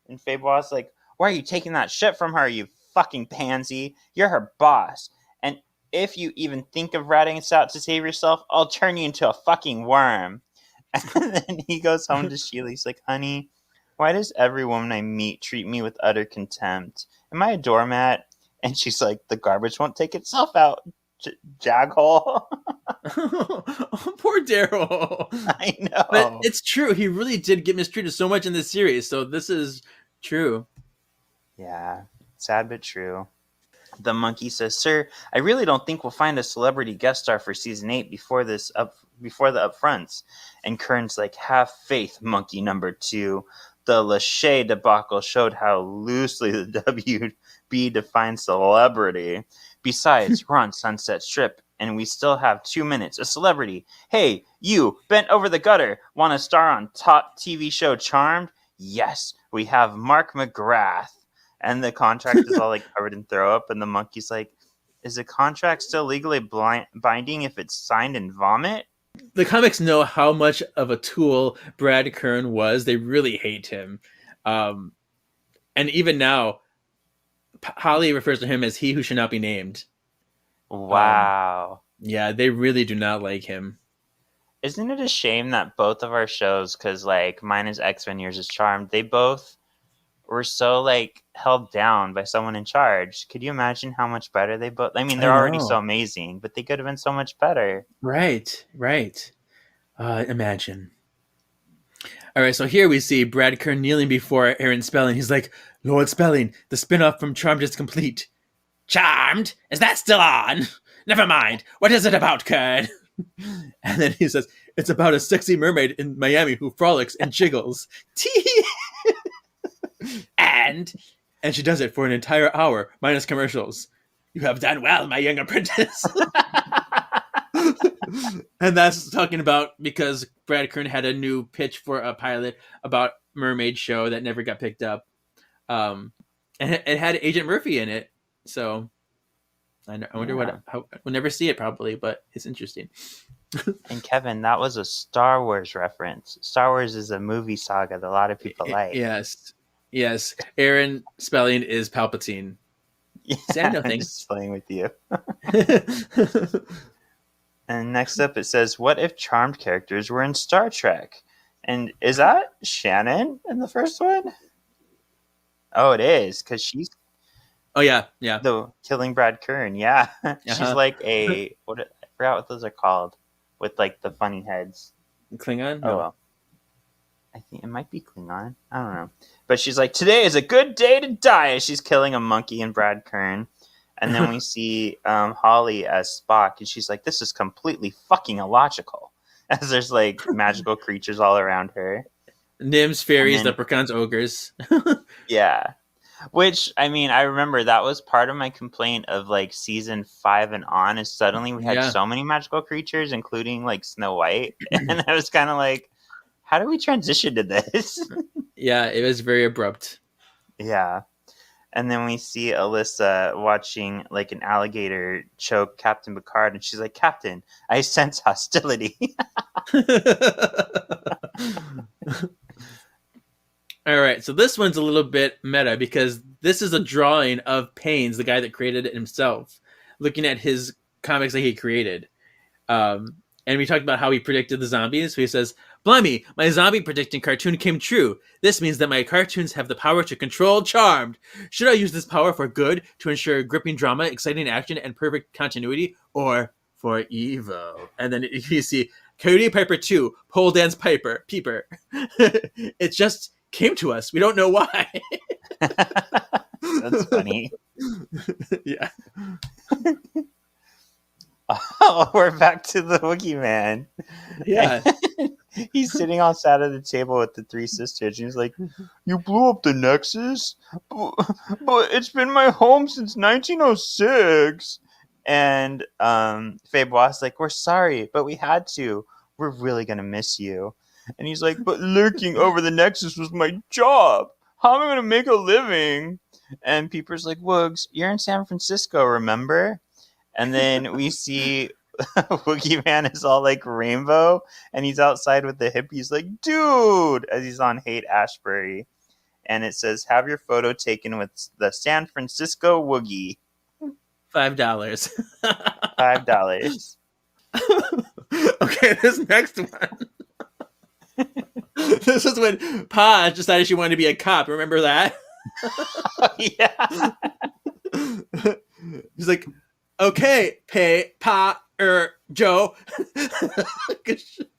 And Febois like, why are you taking that shit from her, you fucking pansy? You're her boss. And if you even think of ratting us out to save yourself, I'll turn you into a fucking worm. And then he goes home to Sheila. He's like, honey, why does every woman I meet treat me with utter contempt? Am I a doormat? And she's like, the garbage won't take itself out, jaghole. Oh, poor Daryl. I know. But it's true. He really did get mistreated so much in this series. So this is true. Yeah, sad but true. The monkey says, sir, I really don't think we'll find a celebrity guest star for season 8 before the upfronts. And Kern's like, have faith, monkey number 2. The Lachey debacle showed how loosely the WB defines celebrity. Besides, we're on Sunset Strip, and we still have 2 minutes. A celebrity. Hey, you, bent over the gutter. Want to star on top TV show Charmed? Yes, we have Mark McGrath. And the contract is all like covered in throw up, and the monkey's like, is the contract still legally binding if it's signed in vomit? The comics know how much of a tool Brad Kern was. They really hate him. And even now, Holly refers to him as he who should not be named. Wow. Yeah, they really do not like him. Isn't it a shame that both of our shows, because like mine is X-Men, yours is Charmed, they both were so like held down by someone in charge. Could you imagine how much better they both? I mean, they're already so amazing, but they could have been so much better. Right. Imagine. All right, so here we see Brad Kern kneeling before Aaron Spelling. He's like, Lord Spelling, the spin-off from Charmed is complete. Charmed? Is that still on? Never mind. What is it about, Kern? And then he says, it's about a sexy mermaid in Miami who frolics and jiggles. Tee. And she does it for an entire hour, minus commercials. You have done well, my young apprentice. And that's talking about because Brad Kern had a new pitch for a pilot about mermaid show that never got picked up. And it had Agent Murphy in it. So I wonder how we'll never see it probably, but it's interesting. And Kevin, that was a Star Wars reference. Star Wars is a movie saga that a lot of people like. Yes. Aaron Spelling is Palpatine. Yeah, Sam, no I'm thanks. just playing with you. And next up it says, what if Charmed characters were in Star Trek? And is that Shannon in the first one? Oh, it is, because she's the killing Brad Kern. Yeah. She's like I forgot what those are called, with like the funny heads. Klingon? Oh, well. I think it might be Klingon. I don't know. But she's like, today is a good day to die, as she's killing a monkey and Brad Kern. And then we see Holly as Spock, and she's like, this is completely fucking illogical. As there's like magical creatures all around her. Nymphs, fairies, leprechauns, ogres. Yeah. Which, I mean, I remember that was part of my complaint of like season 5 and on, is suddenly we had Yeah. so many magical creatures, including like Snow White. And I was kind of like, how do we transition to this? Yeah, it was very abrupt. Yeah. And then we see Alyssa watching like an alligator choke Captain Picard, and she's like, Captain, I sense hostility. All right, so this one's a little bit meta because this is a drawing of Paynes, the guy that created it himself, looking at his comics that he created. And we talked about how he predicted the zombies. So he says, Blimey, my zombie predicting cartoon came true. This means that my cartoons have the power to control Charmed. Should I use this power for good to ensure gripping drama, exciting action, and perfect continuity, or for evil? And then you see Coyote Piper 2, Pole Dance Piper, Peeper. It just came to us. We don't know why. That's funny. Yeah. Oh, we're back to the Wookiee Man. Yeah. He's sitting on side of the table with the three sisters, and he's like, "You blew up the Nexus, but it's been my home since 1906." And Faye Boss like, "We're sorry, but we had to. We're really gonna miss you." And he's like, "But lurking over the Nexus was my job. How am I gonna make a living?" And Peeper's like, "Woogs, you're in San Francisco, remember?" And then we see Wookiee Man is all like rainbow, and he's outside with the hippies like, dude, as he's on Haight Ashbury. And it says, have your photo taken with the San Francisco Woogie. $5. $5. Okay, this next one. This is when Pa decided she wanted to be a cop. Remember that? Yeah. He's like, okay, Joe.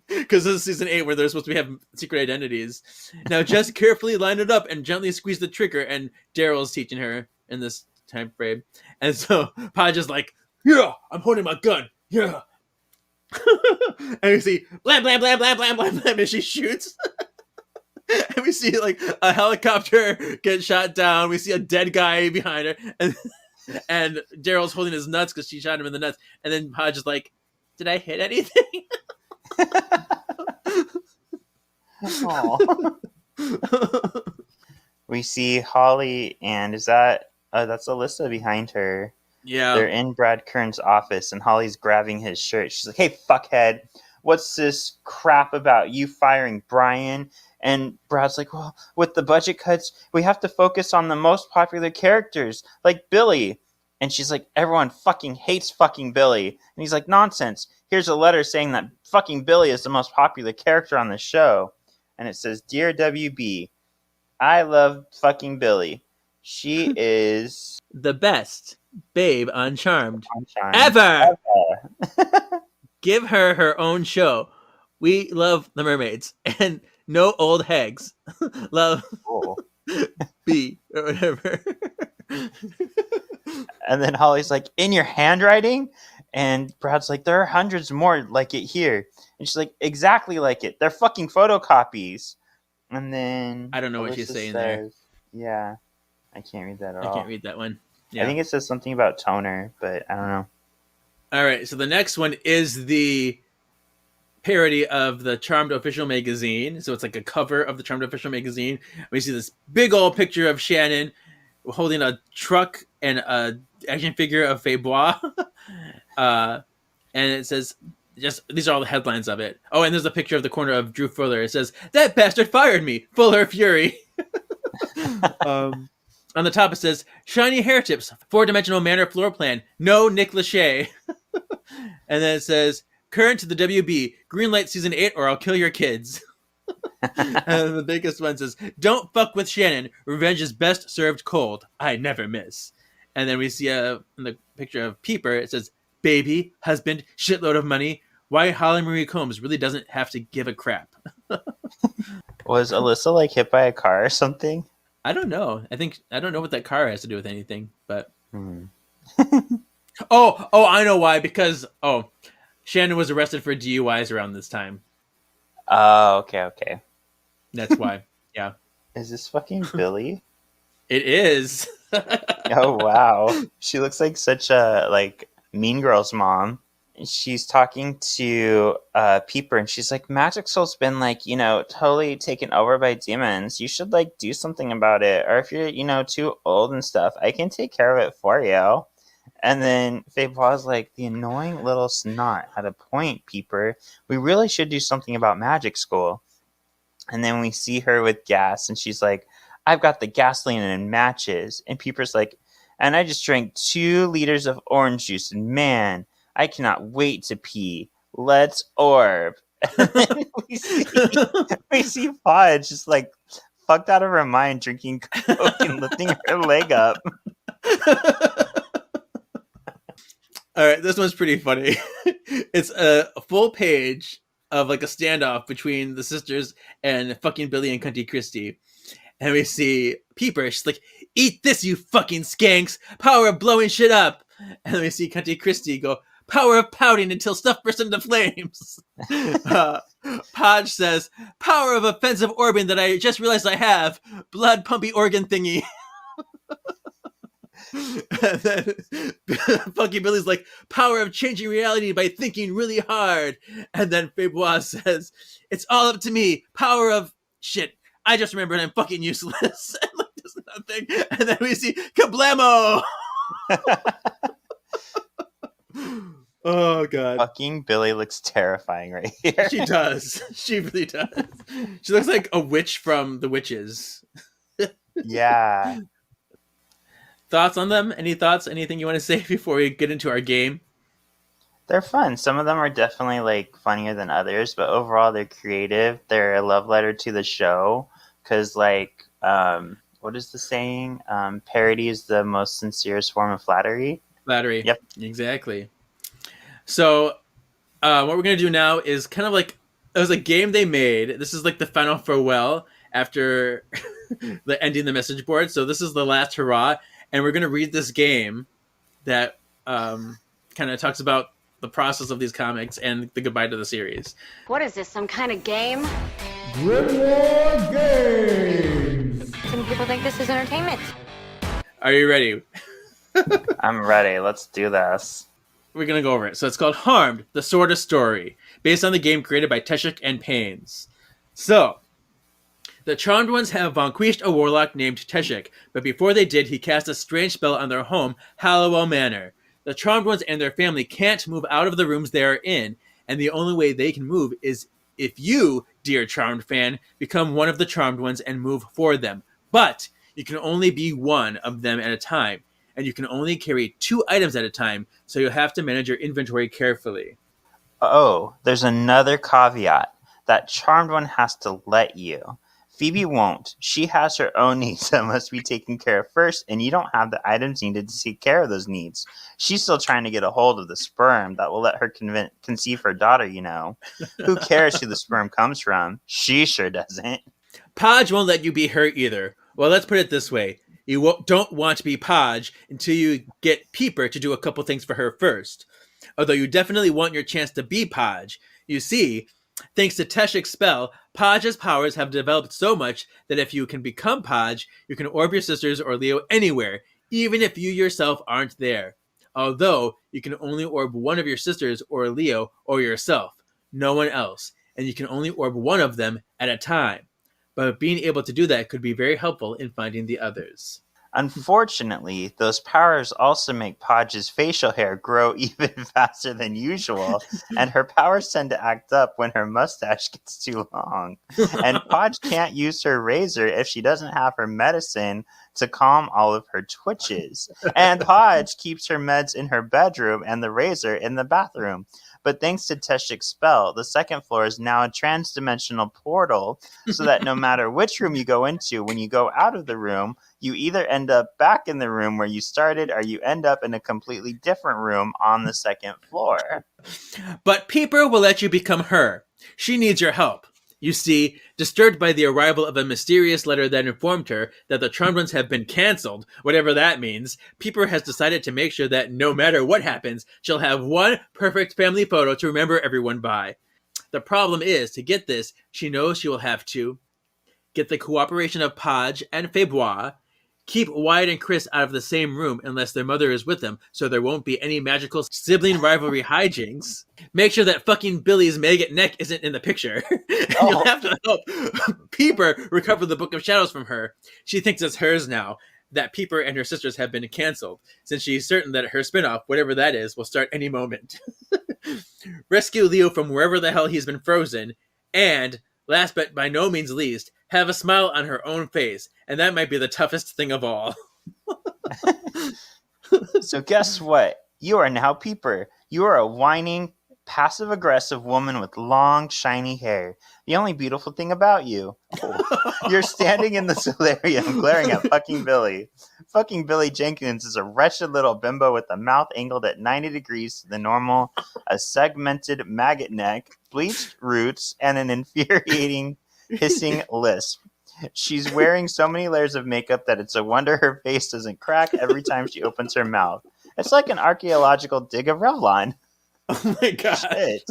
Because this is season 8 where they're supposed to have secret identities. Now just carefully line it up and gently squeeze the trigger. And Daryl's teaching her in this time frame. And so Pa just like, yeah, I'm holding my gun. Yeah. And we see blam, blam, blam, blam, blam, blam, blam, and she shoots. And we see like a helicopter get shot down. We see a dead guy behind her. And Daryl's holding his nuts because she shot him in the nuts. And then Hodge is like, did I hit anything? We see Holly, and is that that's Alyssa behind her. Yeah. They're in Brad Kern's office, and Holly's grabbing his shirt. She's like, hey, fuckhead, what's this crap about you firing Brian? And Brad's like, well, with the budget cuts, we have to focus on the most popular characters, like Billy. And she's like, everyone fucking hates fucking Billy. And he's like, nonsense. Here's a letter saying that fucking Billy is the most popular character on the show. And it says, Dear WB, I love fucking Billy. She is the best babe on Charmed ever. ever. Give her her own show. We love the mermaids. And no old hags. Love B or whatever. And then Holly's like, in your handwriting? And Brad's like, there are hundreds more like it here. And she's like, exactly like it. They're fucking photocopies. And then I don't know what she's saying there. Yeah. I can't read that at all. I can't read that one. Yeah. I think it says something about toner, but I don't know. All right. So the next one is the parody of the Charmed official magazine. So it's like a cover of the Charmed official magazine. We see this big old picture of Shannon holding a truck and a action figure of Faybois. And it says, just these are all the headlines of it. Oh, and there's a picture of the corner of Drew Fuller. It says, that bastard fired me. Fuller fury. On the top it says, shiny hair tips, 4-dimensional manor floor plan. No Nick Lachey. And then it says, current to the WB, greenlight season 8 or I'll kill your kids. And the biggest one says, don't fuck with Shannon. Revenge is best served cold. I never miss. And then we see in the picture of Peeper, it says, baby, husband, shitload of money. Why Holly Marie Combs really doesn't have to give a crap. Was Alyssa like hit by a car or something? I don't know. I don't know what that car has to do with anything, but oh, I know why. Because Shannon was arrested for DUIs around this time. Oh, okay. That's why. Yeah. Is this fucking Billy? It is. Oh wow. She looks like such a like Mean Girls mom. She's talking to Peeper and she's like, Magic Soul's been like, totally taken over by demons. You should like do something about it. Or if you're, too old and stuff, I can take care of it for you. And then Feybois like, the annoying little snot had a point, Peeper. We really should do something about Magic School. And then we see her with gas and she's like, I've got the gasoline and matches. And Peeper's like, and I just drank 2 liters of orange juice and man, I cannot wait to pee. Let's orb. And then we see Podge just like fucked out of her mind drinking Coke and lifting her leg up. All right, this one's pretty funny. It's a full page of like a standoff between the sisters and fucking Billy and Cunty Christie. And we see Peeper, she's like, eat this, you fucking skanks! Power of blowing shit up! And then we see Cunty Christie go, power of pouting until stuff bursts into flames. Podge says, power of offensive orbing that I just realized I have. Blood pumpy organ thingy. And then Funky Billy's like, power of changing reality by thinking really hard. And then Feybois says, it's all up to me. Power of shit. I just remembered I'm fucking useless. And like, does nothing. And then we see Kablamo. Oh god. Fucking Billy looks terrifying right here. She does. She really does. She looks like a witch from The Witches. Yeah. Thoughts on them? Any thoughts? Anything you want to say before we get into our game? They're fun. Some of them are definitely like funnier than others, but overall they're creative. They're a love letter to the show because like what is the saying? Parody is the most sincerest form of flattery. Flattery. Yep. Exactly. So what we're going to do now is kind of like, it was a game they made. This is like the final farewell after the ending the message board. So this is the last hurrah. And we're going to read this game that kind of talks about the process of these comics and the goodbye to the series. What is this, some kind of game? Grimoire Games! Some people think this is entertainment. Are you ready? I'm ready. Let's do this. We're going to go over it. So it's called Harmed, the Sort of Story, based on the game created by Teshik and Pains. So, the Charmed Ones have vanquished a warlock named Teshik, but before they did, he cast a strange spell on their home, Hallowell Manor. The Charmed Ones and their family can't move out of the rooms they are in, and the only way they can move is if you, dear Charmed fan, become one of the Charmed Ones and move for them. But you can only be one of them at a time, and you can only carry 2 items at a time, so you'll have to manage your inventory carefully. Oh, there's another caveat. That Charmed One has to let you. Phoebe won't. She has her own needs that must be taken care of first, and you don't have the items needed to take care of those needs. She's still trying to get a hold of the sperm that will let her conceive her daughter, Who cares who the sperm comes from? She sure doesn't. Podge won't let you be her either. Well, let's put it this way. You don't want to be Podge until you get Peeper to do a couple things for her first. Although you definitely want your chance to be Podge. You see, thanks to Teshik's spell, Podge's powers have developed so much that if you can become Podge, you can orb your sisters or Leo anywhere, even if you yourself aren't there. Although, you can only orb one of your sisters or Leo or yourself, no one else, and you can only orb one of them at a time. But being able to do that could be very helpful in finding the others. Unfortunately, those powers also make Podge's facial hair grow even faster than usual, and her powers tend to act up when her mustache gets too long. And Podge can't use her razor if she doesn't have her medicine to calm all of her twitches. And Podge keeps her meds in her bedroom and the razor in the bathroom. But thanks to Teshik's spell, the second floor is now a trans-dimensional portal, so that no matter which room you go into, when you go out of the room, you either end up back in the room where you started, or you end up in a completely different room on the second floor. But Peeper will let you become her. She needs your help. You see, disturbed by the arrival of a mysterious letter that informed her that the Charmed Ones have been cancelled, whatever that means, Peeper has decided to make sure that no matter what happens, she'll have one perfect family photo to remember everyone by. The problem is, to get this, she knows she will have to get the cooperation of Podge and Feybois, Keep Wyatt and Chris out of the same room unless their mother is with them, so there won't be any magical sibling rivalry hijinks. Make sure that fucking Billy's maggot neck isn't in the picture. And you'll have to help Peeper recover the Book of Shadows from her. She thinks it's hers now, that Peeper and her sisters have been canceled, since she's certain that her spinoff, whatever that is, will start any moment. Rescue Leo from wherever the hell he's been frozen, and, last but by no means least, have a smile on her own face, and that might be the toughest thing of all. So guess what? You are now Peeper. You are a whining, passive-aggressive woman with long, shiny hair. The only beautiful thing about you. You're standing in the solarium glaring at fucking Billy. Fucking Billy Jenkins is a wretched little bimbo with a mouth angled at 90 degrees to the normal, a segmented maggot neck, bleached roots, and an infuriating hissing lisp. She's wearing so many layers of makeup that it's a wonder her face doesn't crack every time she opens her mouth. It's like an archaeological dig of Revlon. Oh my god. Shit.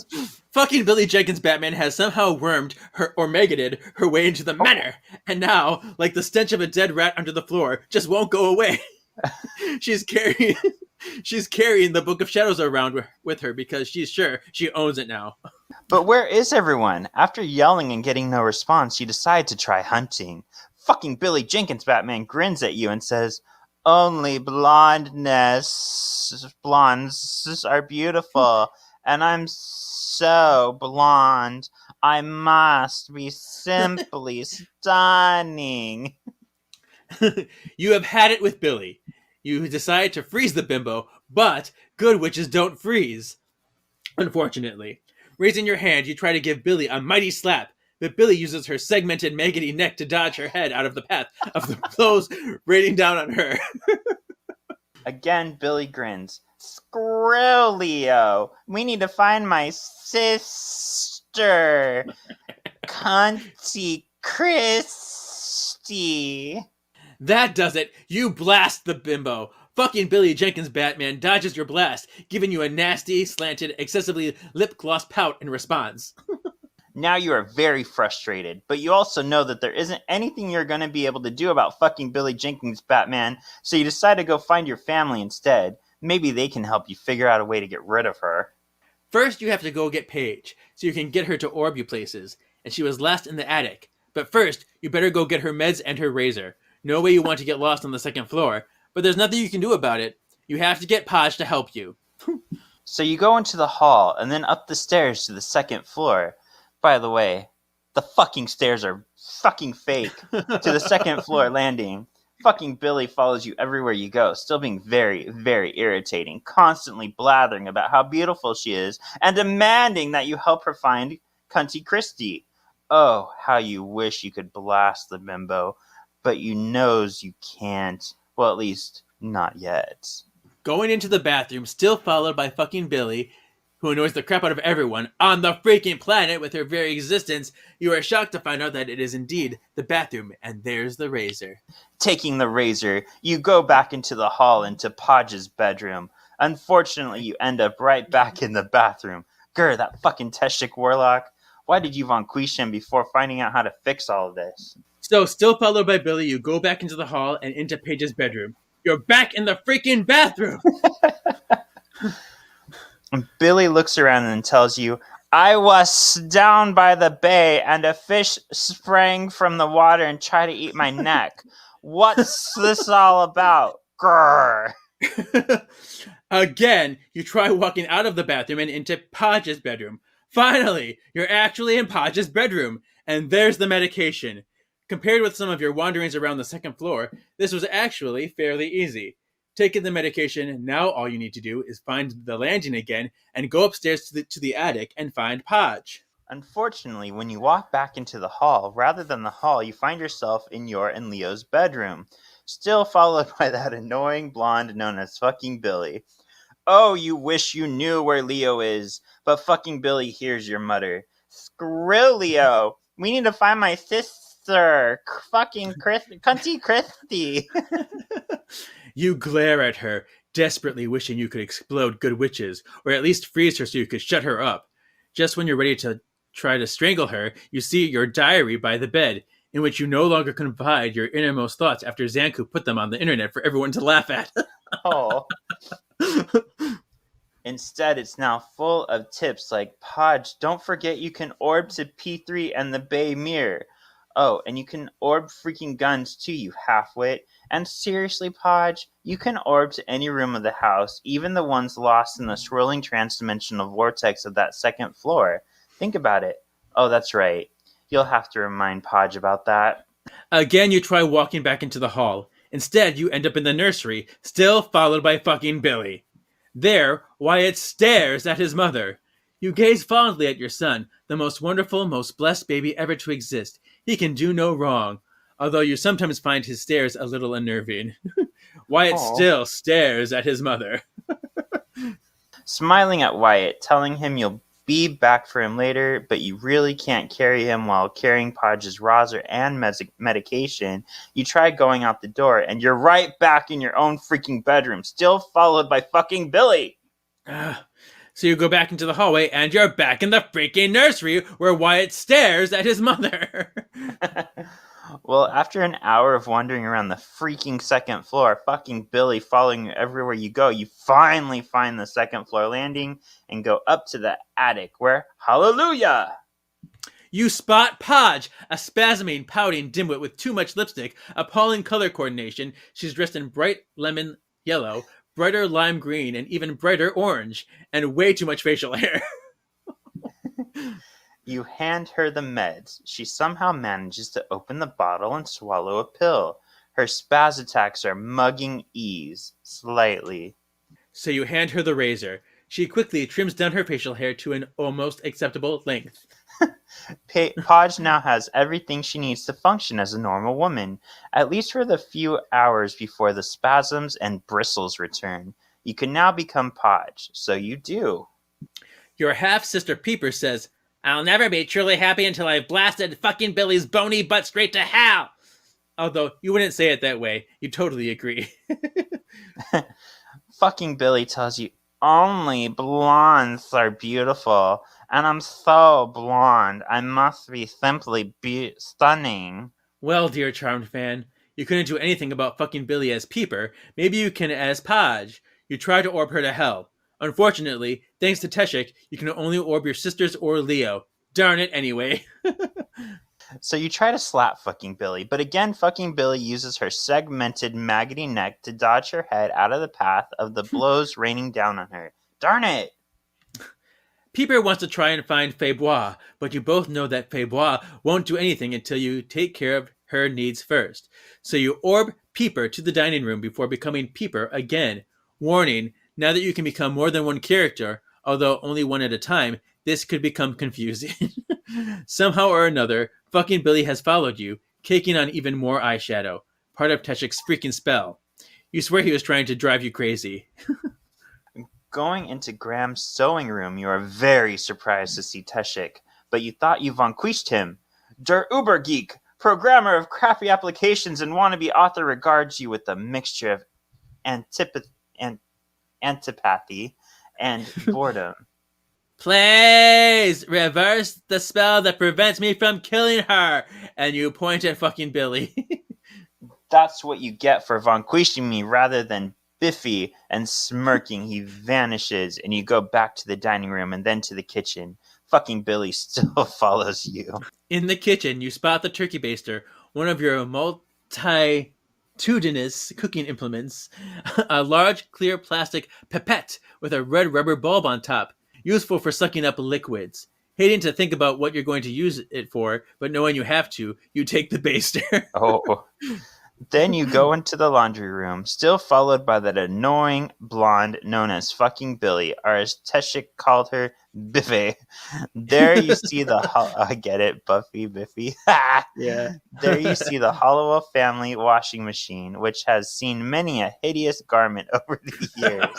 Fucking Billy Jenkins Batman has somehow wormed her or maggoted her way into the manor, and now, like the stench of a dead rat under the floor, just won't go away. She's carrying the Book of Shadows around with her because she's sure she owns it now. But where is everyone? After yelling and getting no response, you decide to try hunting. Fucking Billy Jenkins Batman grins at you and says, "Only blondes are beautiful, and I'm so blonde. I must be simply stunning." You have had it with Billy. You decide to freeze the bimbo, but good witches don't freeze. Unfortunately. Raising your hand, you try to give Billy a mighty slap, but Billy uses her segmented maggoty neck to dodge her head out of the path of the blows raining down on her. Again, Billy grins. "Screw Leo. We need to find my sister, Cunty Christie." That does it. You blast the bimbo. Fucking Billy Jenkins Batman dodges your blast, giving you a nasty, slanted, excessively lip-gloss pout in response. Now you are very frustrated, but you also know that there isn't anything you're going to be able to do about fucking Billy Jenkins Batman, so you decide to go find your family instead. Maybe they can help you figure out a way to get rid of her. First, you have to go get Paige, so you can get her to orb you places, and she was last in the attic. But first, you better go get her meds and her razor. No way you want to get lost on the second floor, but there's nothing you can do about it. You have to get Podge to help you. So you go into the hall, and then up the stairs to the second floor. By the way, the fucking stairs are fucking fake. To the second floor landing. Fucking Billy follows you everywhere you go, still being very, very irritating, constantly blathering about how beautiful she is, and demanding that you help her find Cunty Christie. Oh, how you wish you could blast the bimbo, but you knows you can't. Well, at least, not yet. Going into the bathroom, still followed by fucking Billy, who annoys the crap out of everyone on the freaking planet with her very existence, you are shocked to find out that it is indeed the bathroom, and there's the razor. Taking the razor, you go back into the hall into Podge's bedroom. Unfortunately, you end up right back in the bathroom. Grr, that fucking Teshik warlock. Why did you vanquish him before finding out how to fix all of this? So, still followed by Billy, you go back into the hall and into Paige's bedroom. You're back in the freaking bathroom! Billy looks around and tells you, "I was down by the bay and a fish sprang from the water and tried to eat my neck. What's this all about? Grr." Again, you try walking out of the bathroom and into Podge's bedroom. Finally, you're actually in Podge's bedroom, and there's the medication. Compared with some of your wanderings around the second floor, this was actually fairly easy. Taking the medication, now all you need to do is find the landing again and go upstairs to the attic and find Podge. Unfortunately, when you walk back into the hall, rather than the hall, you find yourself in your and Leo's bedroom, still followed by that annoying blonde known as fucking Billy. Oh, you wish you knew where Leo is, but fucking Billy hears your mutter. "Screw Leo. We need to find my sister, fucking Cunty Christie." You glare at her, desperately wishing you could explode good witches, or at least freeze her so you could shut her up. Just when you're ready to try to strangle her, you see your diary by the bed. in which you no longer confide your innermost thoughts after Zanku put them on the internet for everyone to laugh at. Oh. Instead, it's now full of tips like, Podge, don't forget you can orb to P3 and the Bay Mirror. Oh, and you can orb freaking guns too, you halfwit. And seriously, Podge, you can orb to any room of the house, even the ones lost in the swirling transdimensional vortex of that second floor. Think about it. Oh, that's right. You'll have to remind Podge about that. Again, you try walking back into the hall. Instead, you end up in the nursery, still followed by fucking Billy. There, Wyatt stares at his mother. You gaze fondly at your son, the most wonderful, most blessed baby ever to exist. He can do no wrong, although you sometimes find his stares a little unnerving. Wyatt Aw. still stares at his mother. Smiling at Wyatt, telling him you'll be back for him later, but you really can't carry him while carrying Podge's rosin and medication. You try going out the door, and you're right back in your own freaking bedroom, still followed by fucking Billy. So you go back into the hallway, and you're back in the freaking nursery where Wyatt stares at his mother. Well, after an hour of wandering around the freaking second floor, fucking Billy following you everywhere you go, you finally find the second floor landing and go up to the attic where, hallelujah! You spot Podge, a spasming, pouting dimwit with too much lipstick, appalling color coordination. She's dressed in bright lemon yellow, brighter lime green, and even brighter orange, and way too much facial hair. You hand her the meds. She somehow manages to open the bottle and swallow a pill. Her spaz attacks are mugging ease, slightly. So you hand her the razor. She quickly trims down her facial hair to an almost acceptable length. Podge now has everything she needs to function as a normal woman, at least for the few hours before the spasms and bristles return. You can now become Podge, so you do. Your half-sister Peeper says, I'll never be truly happy until I've blasted fucking Billy's bony butt straight to hell. Although, you wouldn't say it that way. You totally agree. Fucking Billy tells you only blondes are beautiful, and I'm so blonde, I must be simply stunning. Well, dear charmed fan, you couldn't do anything about fucking Billy as Peeper. Maybe you can as Podge. You try to orb her to hell. Unfortunately, thanks to Teshik, you can only orb your sisters or Leo. Darn it anyway. So you try to slap fucking Billy, but again fucking Billy uses her segmented maggoty neck to dodge her head out of the path of the blows raining down on her. Darn it! Peeper wants to try and find Faybois, but you both know that Faybois won't do anything until you take care of her needs first. So you orb Peeper to the dining room before becoming Peeper again. Warning, now that you can become more than one character, although only one at a time, this could become confusing. Somehow or another, fucking Billy has followed you, caking on even more eyeshadow, part of Teshik's freaking spell. You swear he was trying to drive you crazy. Going into Graham's sewing room, you are very surprised to see Teshik, but you thought you vanquished him. Der Ubergeek, programmer of crappy applications and wannabe author, regards you with a mixture of antipathy and boredom. Please reverse the spell that prevents me from killing her. And you point at fucking Billy. That's what you get for vanquishing me rather than Biffy. And smirking, he vanishes, and you go back to the dining room and then to the kitchen. Fucking Billy still follows you. In the kitchen, you spot the turkey baster, one of your multitudinous cooking implements, a large clear plastic pipette with a red rubber bulb on top, useful for sucking up liquids. Hating to think about what you're going to use it for, but knowing you have to, you take the baster. Oh. Then you go into the laundry room, still followed by that annoying blonde known as fucking Billy, or as Teshik called her, Biffy. There you see the... I get it, Buffy, Biffy. Yeah. There you see the Hollowell family washing machine, which has seen many a hideous garment over the years.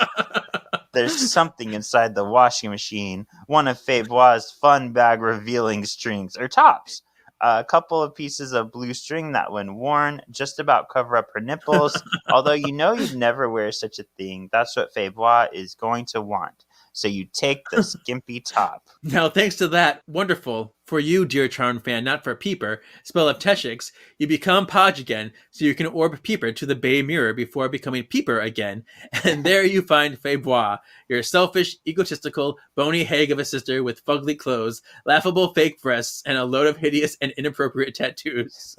There's something inside the washing machine. One of Faybois' fun bag revealing strings, or tops. A couple of pieces of blue string that, when worn, just about cover up her nipples. Although you know you'd never wear such a thing, that's what Faybois is going to want. so you take the skimpy top. Now, thanks to that wonderful, for you, dear Charmed fan, not for Peeper, spell of Teshix, you become Podge again, so you can orb Peeper to the Bay Mirror before becoming Peeper again, and there you find Febois, your selfish, egotistical, bony hag of a sister with fugly clothes, laughable fake breasts, and a load of hideous and inappropriate tattoos.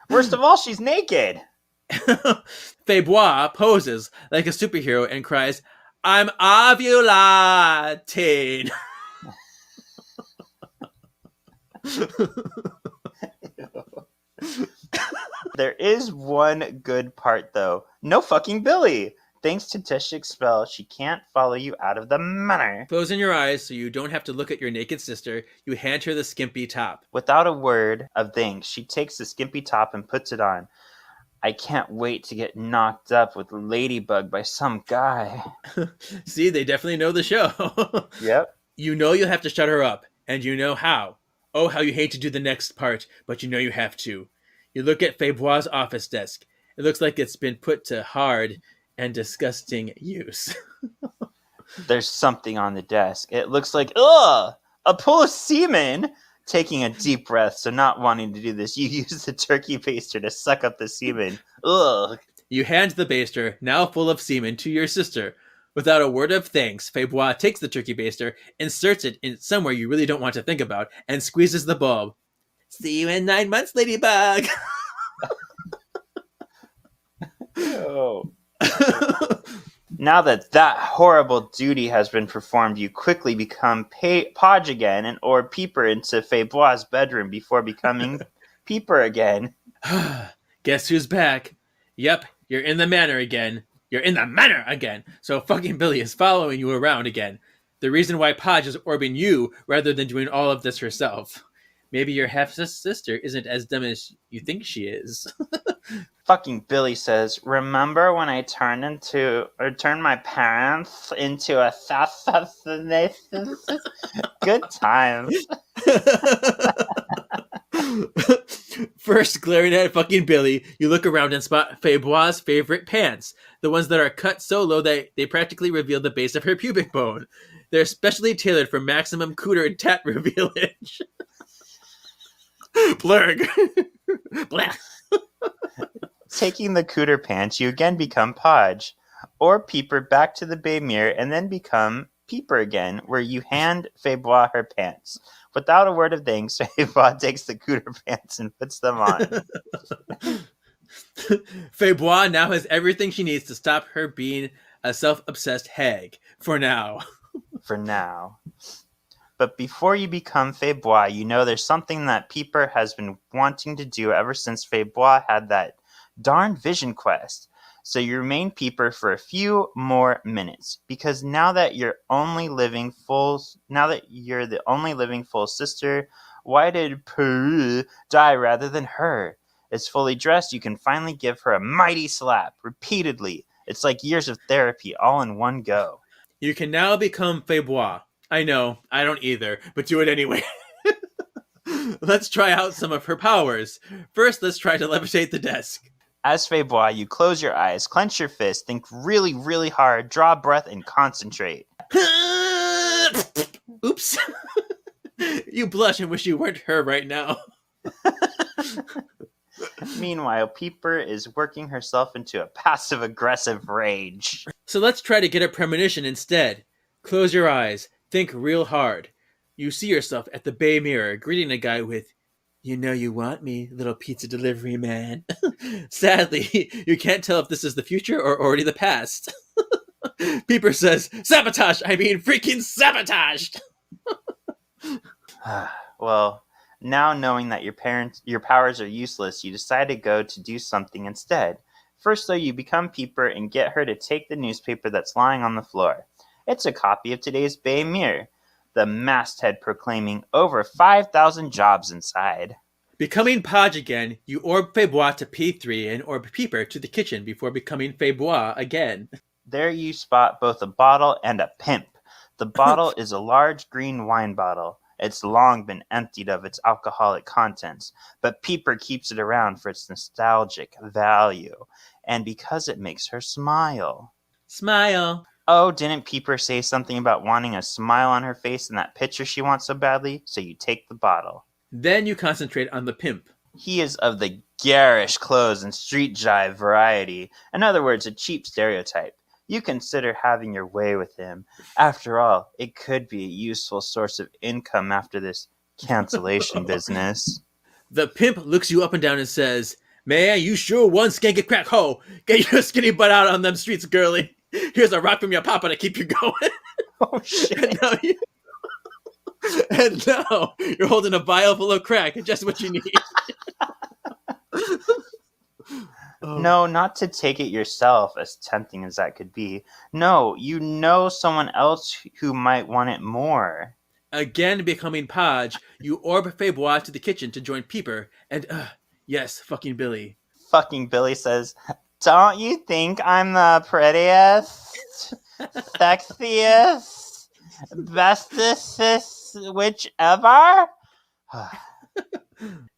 Worst of all, she's naked. Febois poses like a superhero and cries, "I'm ovulating." There is one good part, though. No fucking Billy. Thanks to Teshik's spell, she can't follow you out of the manor. Closing your eyes so you don't have to look at your naked sister, you hand her the skimpy top. Without a word of thanks, she takes the skimpy top and puts it on. I can't wait to get knocked up with Ladybug by some guy. See, they definitely know the show. Yep. You know you'll have to shut her up, and you know how. Oh, how you hate to do the next part, but you know you have to. You look at Febois' office desk. It looks like it's been put to hard and disgusting use. There's something on the desk. It looks like, ugh, a pool of semen. Taking a deep breath, so not wanting to do this, you use the turkey baster to suck up the semen. Ugh. You hand the baster, now full of semen, to your sister. Without a word of thanks, Febois takes the turkey baster, inserts it in somewhere you really don't want to think about, and squeezes the bulb. See you in 9 months, Ladybug! Oh. Now that horrible duty has been performed, you quickly become Podge again and orb Peeper into Febois' bedroom before becoming Peeper again. Guess who's back? Yep, you're in the manor again. You're in the manor again! So fucking Billy is following you around again. The reason why Podge is orbing you rather than doing all of this herself. Maybe your half-sister isn't as dumb as you think she is. Fucking Billy says, remember when I turned my parents into assassinations? Good times. First, glaring at fucking Billy, you look around and spot Febois' favorite pants. The ones that are cut so low that they practically reveal the base of her pubic bone. They're specially tailored for maximum cooter and tat revealage. Blurg. Blah. Taking the cooter pants, you again become Podge, or Peeper back to the Bay Mirror, and then become Peeper again, where you hand Febois her pants. Without a word of thanks, Febois takes the cooter pants and puts them on. Febois now has everything she needs to stop her being a self-obsessed hag. For now. For now. But before you become Febois, you know there's something that Peeper has been wanting to do ever since Febois had that darn vision quest. So you remain Peeper for a few more minutes, because now that you're the only living full sister, why did Parody die rather than her? It's fully dressed, you can finally give her a mighty slap, repeatedly. It's like years of therapy all in one go. You can now become Febois. I know, I don't either, but do it anyway. Let's try out some of her powers. First, let's try to levitate the desk. As Febois, you close your eyes, clench your fist, think really, really hard, draw breath, and concentrate. Oops. You blush and wish you weren't her right now. Meanwhile, Peeper is working herself into a passive-aggressive rage. So let's try to get a premonition instead. Close your eyes. Think real hard. You see yourself at the Bay Mirror greeting a guy with, "You know you want me, little pizza delivery man." Sadly, you can't tell if this is the future or already the past. Peeper says, "Sabotage! I mean freaking sabotaged!" Well, now knowing that your powers are useless, you decide to go to do something instead. First, though, you become Peeper and get her to take the newspaper that's lying on the floor. It's a copy of today's Bay Mirror, the masthead proclaiming over 5,000 jobs inside. Becoming Podge again, you orb Febois to P3 and orb Peeper to the kitchen before becoming Febois again. There you spot both a bottle and a pimp. The bottle is a large green wine bottle. It's long been emptied of its alcoholic contents, but Peeper keeps it around for its nostalgic value, and because it makes her smile. Smile. Oh, didn't Peeper say something about wanting a smile on her face in that picture she wants so badly? So you take the bottle. Then you concentrate on the pimp. He is of the garish clothes and street jive variety. In other words, a cheap stereotype. You consider having your way with him. After all, it could be a useful source of income after this cancellation business. The pimp looks you up and down and says, "Man, you sure one skanky crack hoe. Get your skinny butt out on them streets, girlie. Here's a rock from your papa to keep you going." Oh, shit. And now you're holding a vial full of crack, just what you need. No, not to take it yourself, as tempting as that could be. No, you know someone else who might want it more. Again becoming Podge, you orb Faybois to the kitchen to join Peeper, and yes, fucking Billy. Fucking Billy says, "Don't you think I'm the prettiest, sexiest, bestest witch ever?"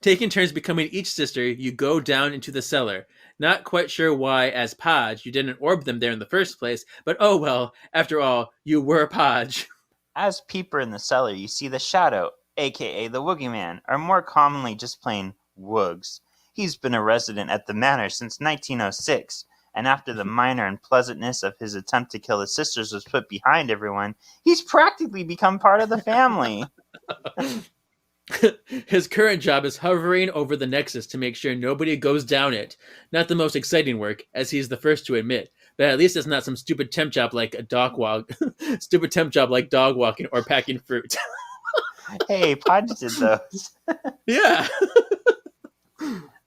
Taking turns becoming each sister, you go down into the cellar. Not quite sure why, as Podge, you didn't orb them there in the first place, but oh well, after all, you were Podge. As Peeper in the cellar, you see the Shadow, aka the Woogie Man, or more commonly just plain Woogs. He's been a resident at the manor since 1906, and after the minor unpleasantness of his attempt to kill his sisters was put behind everyone, he's practically become part of the family. His current job is hovering over the Nexus to make sure nobody goes down it. Not the most exciting work, as he's the first to admit, but at least it's not some stupid temp job like dog walking or packing fruit. Hey, Podge did those. Yeah.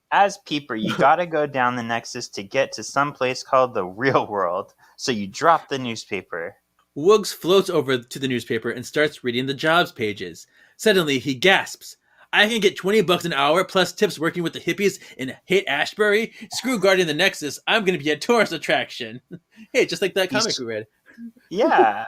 As Peeper, you gotta go down the Nexus to get to some place called the real world, so you drop the newspaper. Woogs floats over to the newspaper and starts reading the jobs pages. Suddenly, he gasps. "I can get $20 an hour plus tips working with the hippies in Haight-Ashbury? Screw guarding the Nexus. I'm going to be a tourist attraction." Hey, just like that comic we read. Yeah.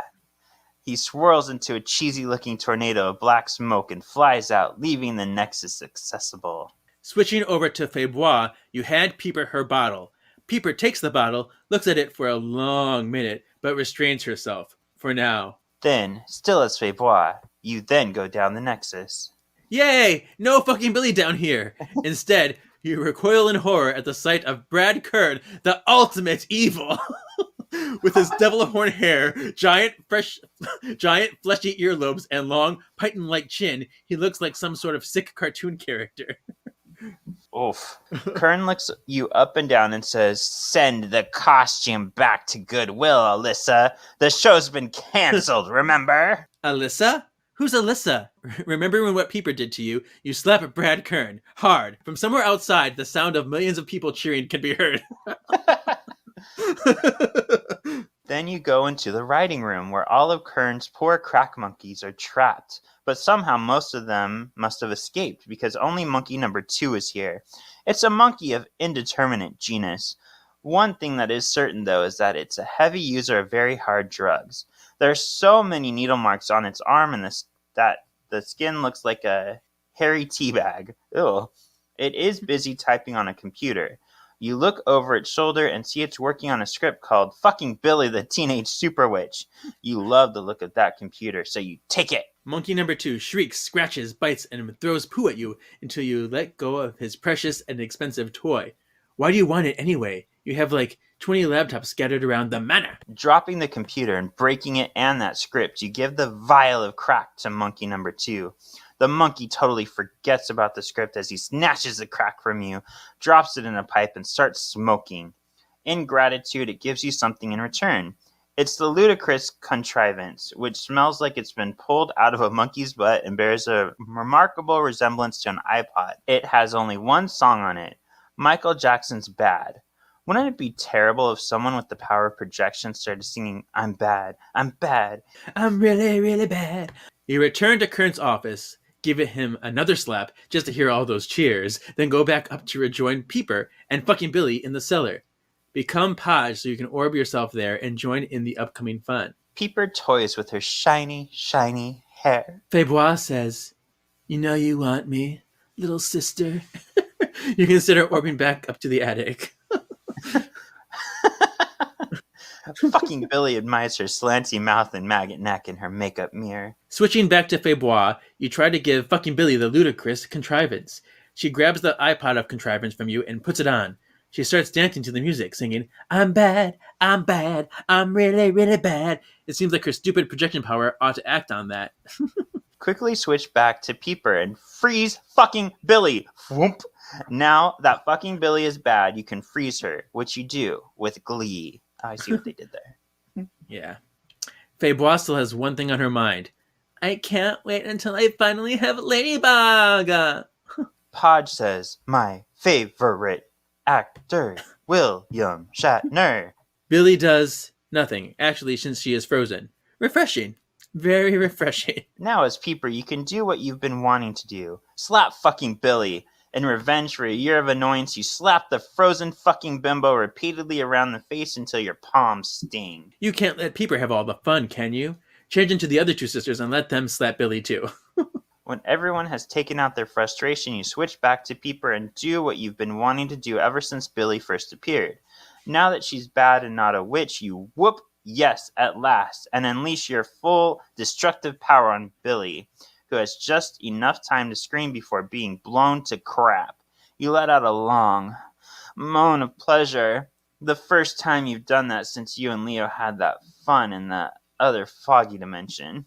He swirls into a cheesy-looking tornado of black smoke and flies out, leaving the Nexus accessible. Switching over to Faybois, you hand Peeper her bottle. Peeper takes the bottle, looks at it for a long minute, but restrains herself. For now. Then, still as Faybois, you then go down the Nexus. Yay! No fucking Billy down here! Instead, you recoil in horror at the sight of Brad Kern, the ultimate evil! With his devil horn hair, giant fleshy earlobes, and long, python-like chin, he looks like some sort of sick cartoon character. Oof. Kern looks you up and down and says, "Send the costume back to Goodwill, Alyssa. The show's been canceled, remember?" Alyssa? Who's Alyssa? Remembering what Peeper did to you, you slap Brad Kern. Hard. From somewhere outside, the sound of millions of people cheering can be heard. Then you go into the writing room where all of Kern's poor crack monkeys are trapped. But somehow most of them must have escaped because only monkey number 2 is here. It's a monkey of indeterminate genus. One thing that is certain, though, is that it's a heavy user of very hard drugs. There are so many needle marks on its arm that the skin looks like a hairy tea bag. Ew. It is busy typing on a computer. You look over its shoulder and see it's working on a script called Fucking Billy the Teenage Super Witch. You love the look of that computer, so you take it. Monkey number 2 shrieks, scratches, bites, and throws poo at you until you let go of his precious and expensive toy. Why do you want it anyway? You have like 20 laptops scattered around the manor. Dropping the computer and breaking it and that script, you give the vial of crack to monkey number 2. The monkey totally forgets about the script as he snatches the crack from you, drops it in a pipe, and starts smoking. In gratitude, it gives you something in return. It's the ludicrous contrivance, which smells like it's been pulled out of a monkey's butt and bears a remarkable resemblance to an iPod. It has only one song on it, Michael Jackson's Bad. Wouldn't it be terrible if someone with the power of projection started singing, "I'm bad, I'm bad, I'm really, really bad"? You return to Kern's office, give him another slap just to hear all those cheers, then go back up to rejoin Peeper and fucking Billy in the cellar. Become Podge so you can orb yourself there and join in the upcoming fun. Peeper toys with her shiny, shiny hair. Faybois says, "You know you want me, little sister." You consider orbing back up to the attic. Fucking Billy admires her slanty mouth and maggot neck in her makeup mirror. Switching back to Febois, you try to give fucking Billy the ludicrous contrivance. She grabs the iPod of contrivance from you and puts it on. She starts dancing to the music, singing, I'm bad, I'm really, really bad. It seems like her stupid projection power ought to act on that. Quickly switch back to Peeper and freeze fucking Billy. Whoop. Now that fucking Billy is bad, you can freeze her, which you do with glee. Oh, I see what they did there. Yeah. Febois still has one thing on her mind. I can't wait until I finally have Ladybug. Podge says, my favorite actor, William Shatner. Billy does nothing, actually, since she is frozen. Refreshing. Very refreshing. Now as Peeper, you can do what you've been wanting to do. Slap fucking Billy. In revenge for a year of annoyance, you slap the frozen fucking bimbo repeatedly around the face until your palms sting. You can't let Peeper have all the fun, can you? Change into the other two sisters and let them slap Billy too. When everyone has taken out their frustration, you switch back to Peeper and do what you've been wanting to do ever since Billy first appeared. Now that she's bad and not a witch, you whoop yes at last and unleash your full destructive power on Billy, who has just enough time to scream before being blown to crap. You let out a long moan of pleasure. The first time you've done that since you and Leo had that fun in that other foggy dimension.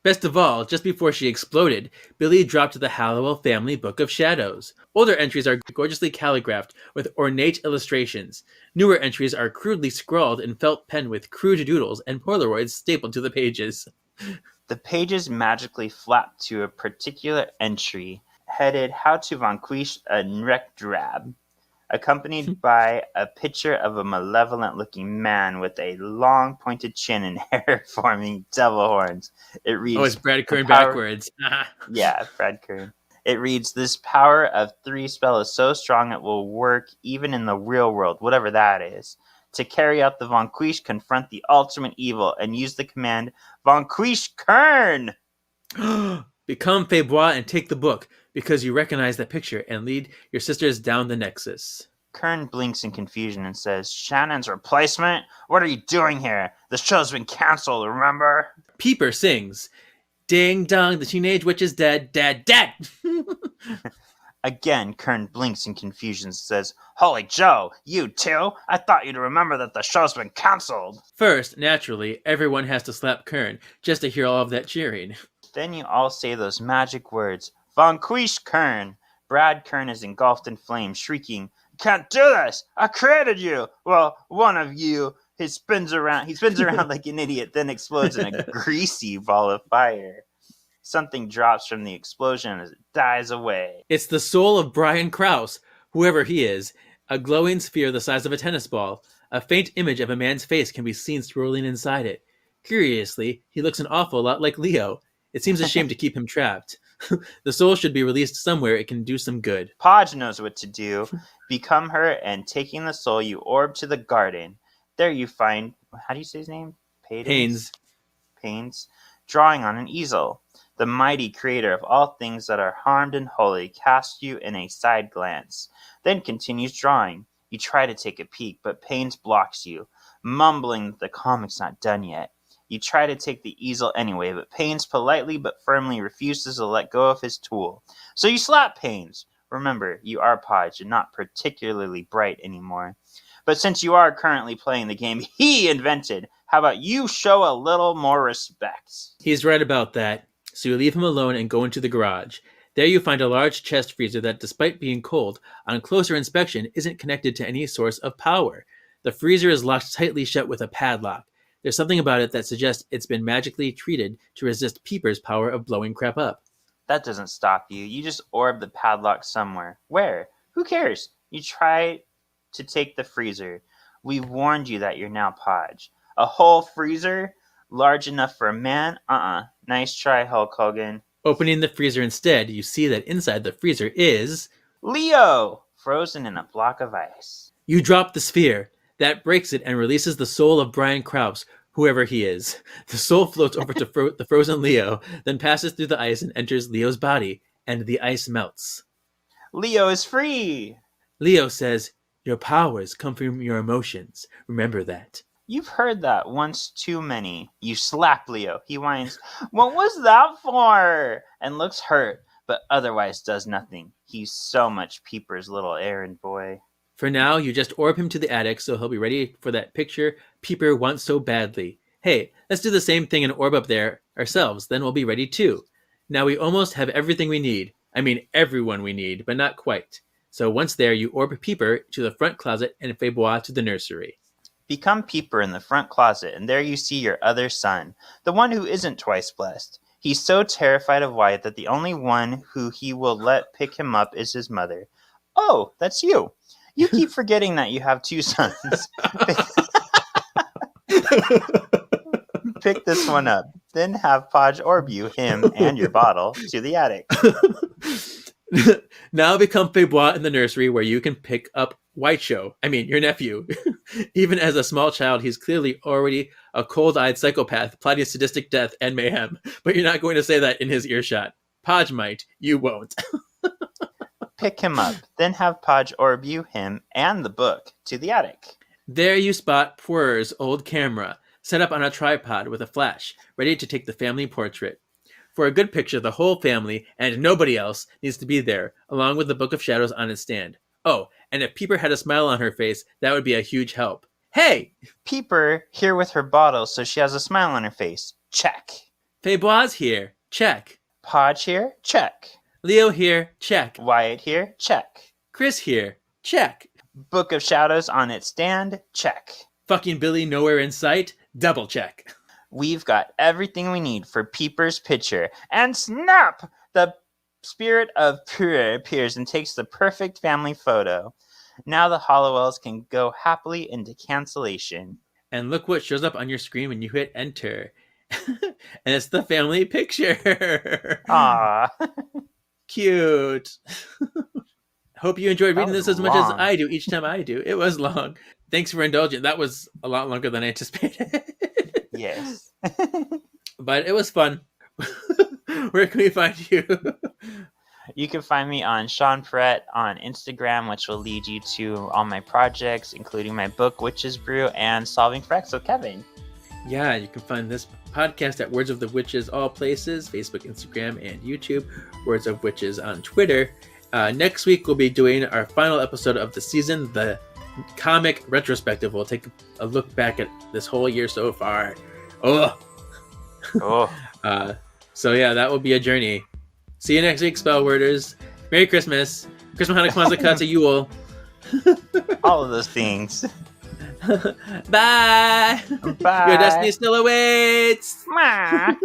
Best of all, just before she exploded, Billy dropped the Hallowell Family Book of Shadows. Older entries are gorgeously calligraphed with ornate illustrations. Newer entries are crudely scrawled in felt pen with crude doodles and Polaroids stapled to the pages. The pages magically flap to a particular entry headed How to Vanquish a Nrekdrab, accompanied by a picture of a malevolent-looking man with a long pointed chin and hair-forming devil horns. It reads... Oh, it's Brad Kern backwards. Yeah, Brad Kern. It reads, this power of 3 spell is so strong it will work even in the real world, whatever that is. To carry out the Vanquish, confront the ultimate evil and use the command Vanquish Kern! Become Febois and take the book, because you recognize that picture and lead your sisters down the Nexus. Kern blinks in confusion and says, Shannon's replacement? What are you doing here? The show's been cancelled, remember? Peeper sings, Ding dong, the teenage witch is dead, dead, dead! Again, Kern blinks in confusion and says, Holy Joe, you too? I thought you'd remember that the show's been cancelled. First, naturally, everyone has to slap Kern just to hear all of that cheering. Then you all say those magic words, Vanquish Kern. Brad Kern is engulfed in flames, shrieking, Can't do this! I created you! Well, one of you. He spins around like an idiot, then explodes in a greasy ball of fire. Something drops from the explosion as it dies away. It's the soul of Brian Krause, whoever he is, a glowing sphere the size of a tennis ball. A faint image of a man's face can be seen swirling inside it. Curiously, he looks an awful lot like Leo. It seems a shame to keep him trapped. The soul should be released somewhere it can do some good. Podge knows what to do. Become her, and taking the soul, you orb to the garden. There you find, how do you say his name? Pains. Drawing on an easel. The mighty creator of all things that are harmed and holy casts you in a side glance, then continues drawing. You try to take a peek, but Pains blocks you, mumbling that the comic's not done yet. You try to take the easel anyway, but Pains politely but firmly refuses to let go of his tool. So you slap Pains. Remember, you are Podge and not particularly bright anymore. But since you are currently playing the game he invented, how about you show a little more respect? He's right about that. So you leave him alone and go into the garage. There you find a large chest freezer that, despite being cold, on closer inspection isn't connected to any source of power. The freezer is locked tightly shut with a padlock. There's something about it that suggests it's been magically treated to resist Peeper's power of blowing crap up. That doesn't stop you. You just orb the padlock somewhere. Where? Who cares? You try to take the freezer. We warned you that you're now Podge. A whole freezer? Large enough for a man? Nice try, Hulk Hogan. Opening the freezer instead, you see that inside the freezer is... Leo! Frozen in a block of ice. You drop the sphere. That breaks it and releases the soul of Brian Krause, whoever he is. The soul floats over to the frozen Leo, then passes through the ice and enters Leo's body, and the ice melts. Leo is free! Leo says, Your powers come from your emotions. Remember that. You've heard that once too many. You slap Leo. He whines, "What was that for?" and looks hurt, but otherwise does nothing. He's so much Peeper's little errand boy. For now, you just orb him to the attic so he'll be ready for that picture Peeper wants so badly. Hey, let's do the same thing and orb up there ourselves, then we'll be ready too. Now we almost have everything we need. I mean, everyone we need, but not quite. So once there, you orb Peeper to the front closet and Febois to the nursery. Become Peeper in the front closet, and there you see your other son, the one who isn't twice blessed. He's so terrified of Wyatt that the only one who he will let pick him up is his mother. Oh, that's you. You keep forgetting that you have two sons. Pick this one up. Then have Podge orb you, him, and your bottle to the attic. Now become Febois in the nursery where you can pick up your nephew. Even as a small child, he's clearly already a cold-eyed psychopath plotting sadistic death and mayhem. But you're not going to say that in his earshot. Podge might. You won't. Pick him up. Then have Podge orb you, him, and the book to the attic. There you spot Poir's old camera, set up on a tripod with a flash, ready to take the family portrait. For a good picture, the whole family, and nobody else, needs to be there, along with the Book of Shadows on its stand. Oh, and if Peeper had a smile on her face, that would be a huge help. Hey! Peeper here with her bottle so she has a smile on her face. Check. Febois here. Check. Podge here. Check. Leo here. Check. Wyatt here. Check. Chris here. Check. Book of Shadows on its stand. Check. Fucking Billy nowhere in sight. Double check. We've got everything we need for Peeper's picture. And snap! The spirit of Pure appears and takes the perfect family photo. Now the Hollowells can go happily into cancellation. And look what shows up on your screen when you hit enter. And it's the family picture. Aww. Cute. Hope you enjoyed reading this as much as long. I do each time I do. It was long. Thanks for indulging. That was a lot longer than I anticipated. Yes. But it was fun. Where can we find you? You can find me on Sean Perrette on Instagram, which will lead you to all my projects, including my book, Witches Brew, and Solving for X with Kevin. Yeah, you can find this podcast at Words of the Witches all places, Facebook, Instagram, and YouTube. Words of Witches on Twitter. Next week, we'll be doing our final episode of the season, the comic retrospective. We'll take a look back at this whole year so far. Oh. So yeah, that will be a journey. See you next week, Spellworders. Merry Christmas. Christmas, Hanukkah, Kwanzaa, Kwanzaa, Yule. All of those things. Bye. Bye. Your destiny still awaits. Mwah.